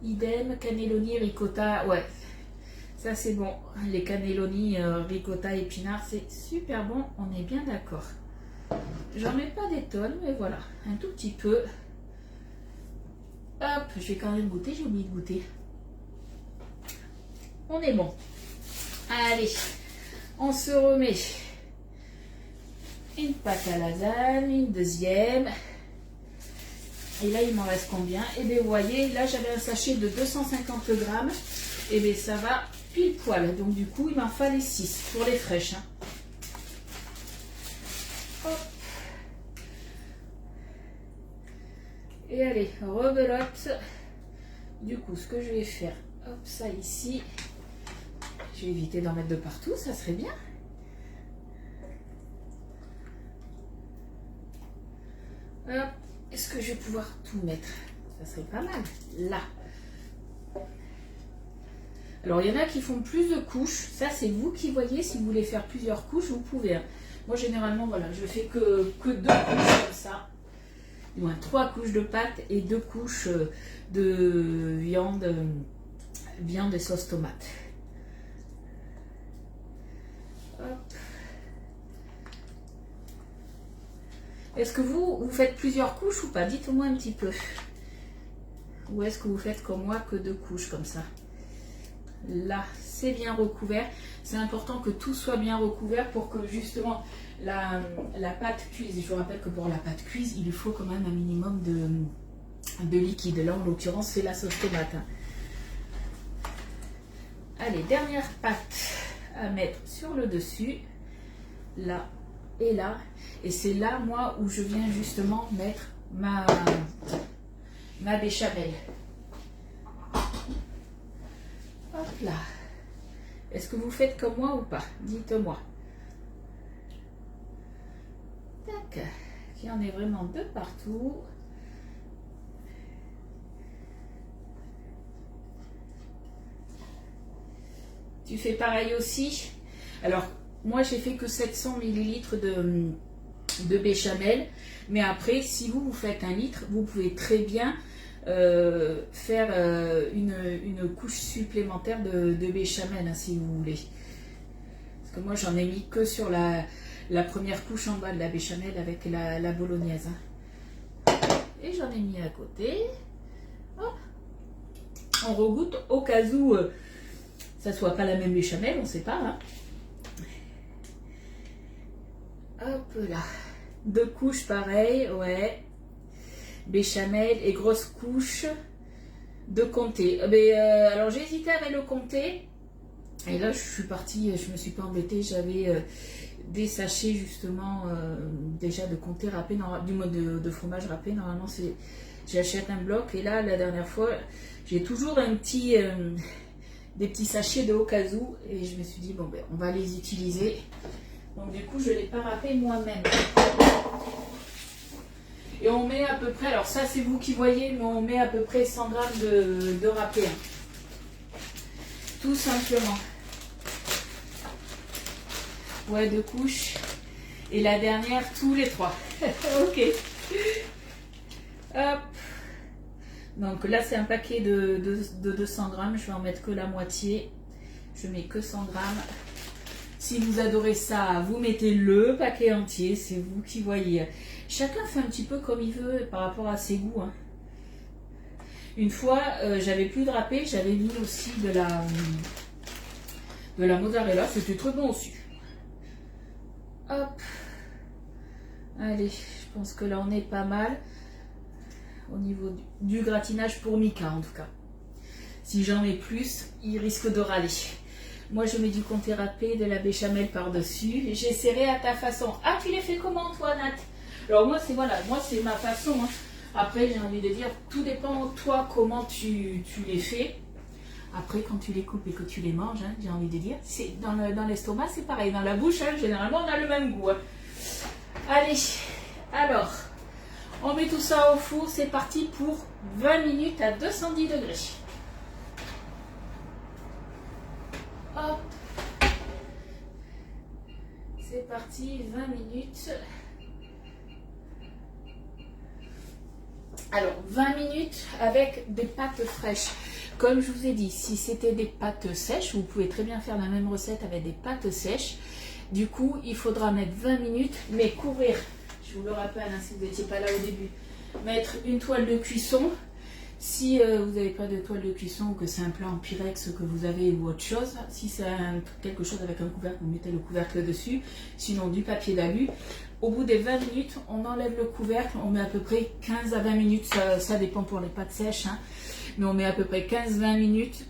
Idem, cannelloni, ricotta, ouais. Ça, c'est bon. Les cannelloni, ricotta, épinards, c'est super bon. On est bien d'accord. J'en mets pas des tonnes, mais voilà. Un tout petit peu. Hop, je vais quand même goûter. J'ai oublié de goûter. On est bon. Allez, on se remet une pâte à lasagne, une deuxième. Et là, il m'en reste combien? Et bien, vous voyez, là, j'avais un sachet de 250 grammes. Et bien, ça va pile poil. Donc, du coup, il m'en fallait 6 pour les fraîches. Hein. Hop. Et allez, rebelote. Du coup, ce que je vais faire, hop, ça ici. Je vais éviter d'en mettre de partout, ça serait bien. Hop. Est-ce que je vais pouvoir tout mettre? Ça serait pas mal. Là. Alors, il y en a qui font plus de couches. Ça, c'est vous qui voyez. Si vous voulez faire plusieurs couches, vous pouvez. Hein. Moi, généralement, voilà, je fais que 2 couches comme ça. Du moins, 3 couches de pâte et 2 couches de viande et sauce tomate. Hop. Est-ce que vous faites plusieurs couches ou pas? Dites-moi un petit peu. Ou est-ce que vous faites comme moi que 2 couches comme ça? Là, c'est bien recouvert. C'est important que tout soit bien recouvert pour que justement la pâte cuise. Et je vous rappelle que pour la pâte cuise, il faut quand même un minimum de liquide. Là, en l'occurrence, c'est la sauce tomate. Allez, dernière pâte à mettre sur le dessus. Là et là. Et c'est là, moi, où je viens justement mettre ma béchamel. Hop là. Est-ce que vous faites comme moi ou pas? Dites-moi. Tac. Il y en a vraiment de partout. Tu fais pareil aussi? Alors, moi, j'ai fait que 700 ml de béchamel. Mais après, si vous faites 1 litre, vous pouvez très bien faire une couche supplémentaire de béchamel, hein, si vous voulez. Parce que moi, j'en ai mis que sur la première couche en bas de la béchamel avec la bolognaise. Hein. Et j'en ai mis à côté. Hop. On regoute au cas où ça soit pas la même béchamel, on ne sait pas. Hein. Hop là. 2 couches pareil, ouais. Béchamel et grosse couche de comté. Alors j'ai hésité avec le comté. Et là je suis partie, je me suis pas embêtée. J'avais des sachets justement déjà de comté râpé, du mode de fromage râpé. Normalement j'achète un bloc. Et là la dernière fois j'ai toujours des petits sachets de au cas où. Et je me suis dit bon ben on va les utiliser. Donc du coup je ne l'ai pas râpé moi-même. Et on met à peu près, alors ça c'est vous qui voyez, mais on met à peu près 100 g de râpé. Tout simplement. Ouais, 2 couches. Et la dernière, tous les 3. Ok. Hop. Donc là c'est un paquet de 200 grammes. Je vais en mettre que la moitié. Je mets que 100 grammes. Si vous adorez ça, vous mettez le paquet entier. C'est vous qui voyez. Chacun fait un petit peu comme il veut par rapport à ses goûts. Hein. Une fois, j'avais plus de râpé, j'avais mis aussi de la mozzarella. C'était très bon aussi. Hop. Allez, je pense que là on est pas mal. Au niveau du gratinage pour Mika en tout cas. Si j'en mets plus, il risque de râler. Moi je mets du comté râpé, de la béchamel par-dessus. J'essaierai à ta façon. Ah, tu les fais comment toi, Nat? Alors moi c'est ma façon. Hein. Après j'ai envie de dire, tout dépend toi comment tu les fais. Après quand tu les coupes et que tu les manges, hein, j'ai envie de dire, c'est dans l'estomac c'est pareil, dans la bouche hein, généralement on a le même goût. Hein. Allez, alors on met tout ça au four, c'est parti pour 20 minutes à 210 degrés. Hop, c'est parti, 20 minutes. Alors, 20 minutes avec des pâtes fraîches. Comme je vous ai dit, si c'était des pâtes sèches, vous pouvez très bien faire la même recette avec des pâtes sèches. Du coup, il faudra mettre 20 minutes, mais couvrir, je vous le rappelle, hein, si vous n'étiez pas là au début, mettre une toile de cuisson. Si vous n'avez pas de toile de cuisson ou que c'est un plat en pyrex que vous avez ou autre chose, si c'est quelque chose avec un couvercle, vous mettez le couvercle dessus, sinon du papier d'alu. Au bout des 20 minutes, on enlève le couvercle, on met à peu près 15 à 20 minutes, ça dépend pour les pâtes sèches, hein, mais on met à peu près 15-20 minutes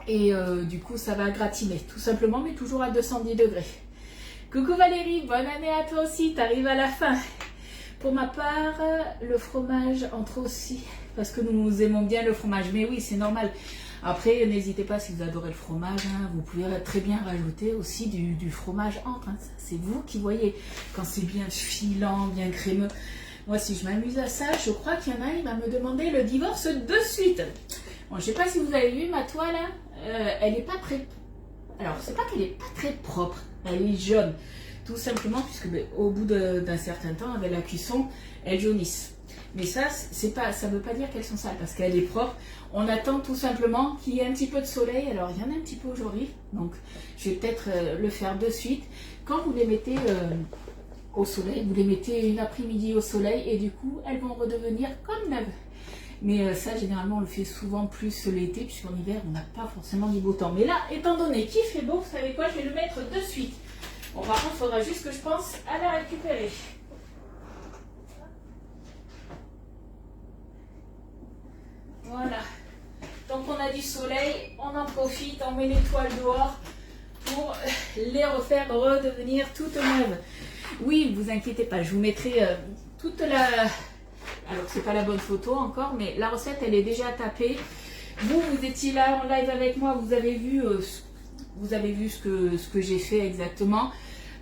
et du coup ça va gratiner, tout simplement, mais toujours à 210 degrés. Coucou Valérie, bonne année à toi aussi, t'arrives à la fin. Pour ma part, le fromage entre aussi, parce que nous aimons bien le fromage, mais oui c'est normal. Après, n'hésitez pas, si vous adorez le fromage, hein, vous pouvez très bien rajouter aussi du fromage entre. Hein. C'est vous qui voyez quand c'est bien filant, bien crémeux. Moi, si je m'amuse à ça, je crois qu'il y en a, il va me demander le divorce de suite. Bon, je ne sais pas si vous avez vu ma toile, hein, elle n'est pas très... Alors, c'est pas qu'elle n'est pas très propre, elle est jaune. Tout simplement, puisque au bout d'un certain temps, avec la cuisson, elles jaunissent. Mais ça ne veut pas dire qu'elles sont sales, parce qu'elle est propre. On attend tout simplement qu'il y ait un petit peu de soleil. Alors, il y en a un petit peu aujourd'hui, donc je vais peut-être le faire de suite. Quand vous les mettez au soleil, vous les mettez une après-midi au soleil, et du coup, elles vont redevenir comme neuves. Mais ça, généralement, on le fait souvent plus l'été, puisqu'en hiver, on n'a pas forcément du beau temps. Mais là, étant donné qu'il fait beau, vous savez quoi, je vais le mettre de suite. Bon, par contre, il faudra juste que je pense à la récupérer. Voilà. Donc, on a du soleil, on en profite, on met les toiles dehors pour les refaire redevenir toutes neuves. Oui, vous inquiétez pas, je vous mettrai toute la... Alors, c'est pas la bonne photo encore, mais la recette, elle est déjà tapée. Vous étiez là en live avec moi, vous avez vu ce que j'ai fait exactement.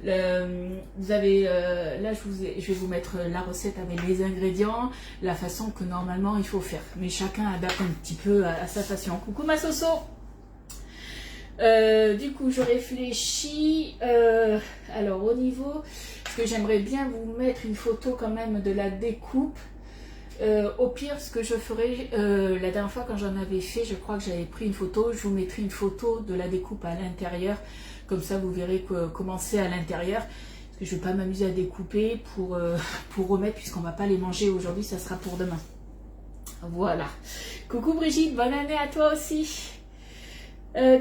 Vous avez, là, je vais vous mettre la recette avec les ingrédients, la façon que normalement il faut faire. Mais chacun adapte un petit peu à sa façon. Coucou ma Soso. Du coup, je réfléchis. Alors, au niveau, parce que j'aimerais bien vous mettre une photo quand même de la découpe. Au pire, ce que je ferai, la dernière fois quand j'en avais fait, je crois que j'avais pris une photo. Je vous mettrai une photo de la découpe à l'intérieur. Comme ça, vous verrez comment c'est à l'intérieur. Parce que je ne vais pas m'amuser à découper pour remettre, puisqu'on ne va pas les manger aujourd'hui, ça sera pour demain. Voilà. Coucou Brigitte, bonne année à toi aussi.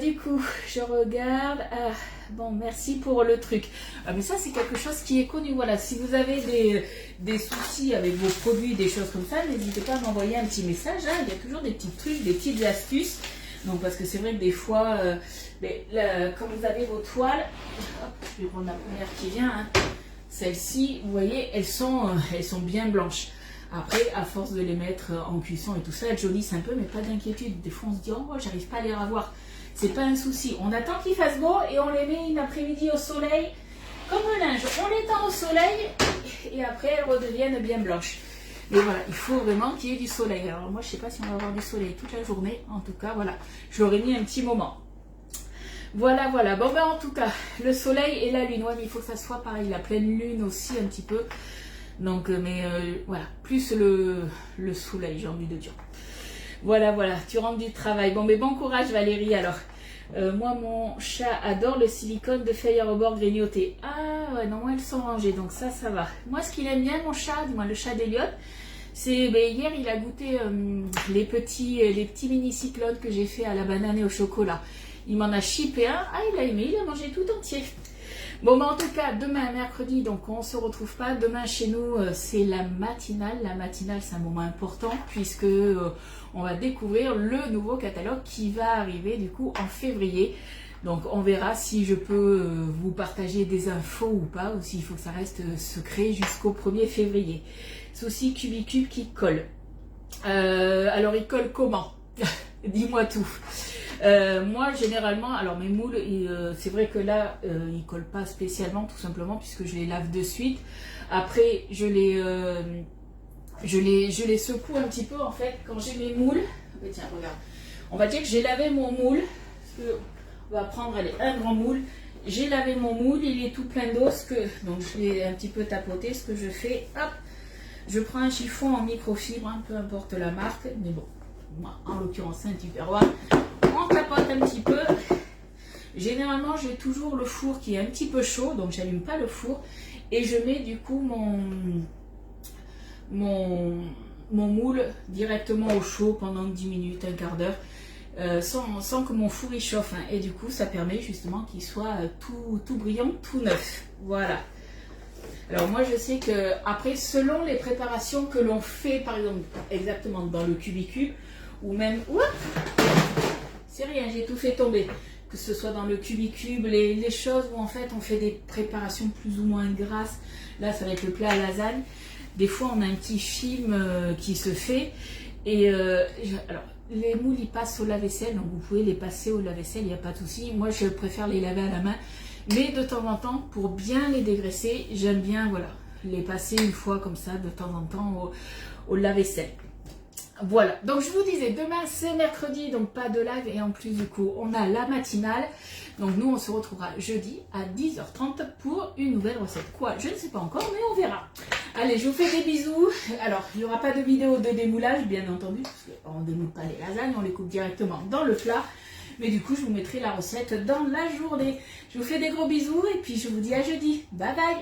Du coup, je regarde. Ah, bon, merci pour le truc. Ah, mais ça, c'est quelque chose qui est connu. Voilà, si vous avez des soucis avec vos produits, des choses comme ça, n'hésitez pas à m'envoyer un petit message. Hein. Il y a toujours des petits trucs, des petites astuces. Donc, parce que c'est vrai que des fois, quand vous avez vos toiles, hop, je vais prendre la première qui vient. Hein. Celles-ci, vous voyez, elles sont bien blanches. Après, à force de les mettre en cuisson et tout ça, elles jaunissent un peu, mais pas d'inquiétude. Des fois, on se dit, oh, j'arrive pas à les revoir. C'est pas un souci. On attend qu'il fasse beau et on les met une après-midi au soleil, comme un linge. On les tend au soleil et après, elles redeviennent bien blanches. Mais voilà, il faut vraiment qu'il y ait du soleil. Alors moi, je sais pas si on va avoir du soleil toute la journée. En tout cas, voilà, je l'aurais mis un petit moment. Voilà, voilà. Bon, ben en tout cas, le soleil et la lune. Ouais, mais il faut que ça soit pareil. La pleine lune aussi, un petit peu. Donc, voilà, plus le soleil, j'ai envie de dire. Voilà, voilà, tu rentres du travail. Bon, mais bon courage Valérie alors. Moi, mon chat adore le silicone de feuilles à rebord grignoté. Ah, ouais, non, moi, elles sont rangées, donc ça va. Moi, ce qu'il aime bien, mon chat, du moins le chat d'Eliott, c'est, hier, il a goûté les petits mini-cyclones que j'ai fait à la banane et au chocolat. Il m'en a chippé un. Ah, il a aimé, il a mangé tout entier. Bon, bah, en tout cas, demain, mercredi, donc on ne se retrouve pas. Demain, chez nous, c'est la matinale. La matinale, c'est un moment important puisque on va découvrir le nouveau catalogue qui va arriver, du coup, en février. Donc, on verra si je peux vous partager des infos ou pas, ou s'il faut que ça reste secret jusqu'au 1er février. C'est aussi Cubicube qui colle. Alors, il colle comment? Dis-moi tout. Moi généralement, alors mes moules, c'est vrai que là ils collent pas spécialement, tout simplement puisque je les lave de suite. Après je les secoue un petit peu en fait quand j'ai mes moules. Mais tiens, regarde, on va dire que j'ai lavé mon moule, parce que on va prendre un grand moule. J'ai lavé mon moule, il est tout plein d'eau, donc je l'ai un petit peu tapoté. Ce que je fais, hop, je prends un chiffon en microfibre, hein, peu importe la marque, mais bon, moi en l'occurrence c'est un Tupperware. On tapote un petit peu. Généralement, j'ai toujours le four qui est un petit peu chaud, donc j'allume pas le four et je mets du coup mon moule directement au chaud pendant 10 minutes, un quart d'heure, sans que mon four y chauffe. Hein. Et du coup, ça permet justement qu'il soit tout brillant, tout neuf. Voilà. Alors moi, je sais que après, selon les préparations que l'on fait, par exemple, exactement dans le Cubicube, ou même... C'est rien, j'ai tout fait tomber. Que ce soit dans le Cubicube, les choses où en fait on fait des préparations plus ou moins grasses. Là, ça va être le plat à lasagne. Des fois, on a un petit film qui se fait. Et alors, les moules, ils passent au lave-vaisselle. Donc, vous pouvez les passer au lave-vaisselle, il n'y a pas de souci. Moi, je préfère les laver à la main. Mais de temps en temps, pour bien les dégraisser, j'aime bien, voilà, les passer une fois comme ça, de temps en temps, au lave-vaisselle. Voilà, donc je vous disais, demain c'est mercredi, donc pas de live et en plus du coup on a la matinale. Donc nous on se retrouvera jeudi à 10h30 pour une nouvelle recette. Quoi? Je ne sais pas encore, mais on verra. Allez, je vous fais des bisous. Alors, il n'y aura pas de vidéo de démoulage, bien entendu, parce qu'on ne démoule pas les lasagnes, on les coupe directement dans le plat. Mais du coup, je vous mettrai la recette dans la journée. Je vous fais des gros bisous et puis je vous dis à jeudi. Bye bye!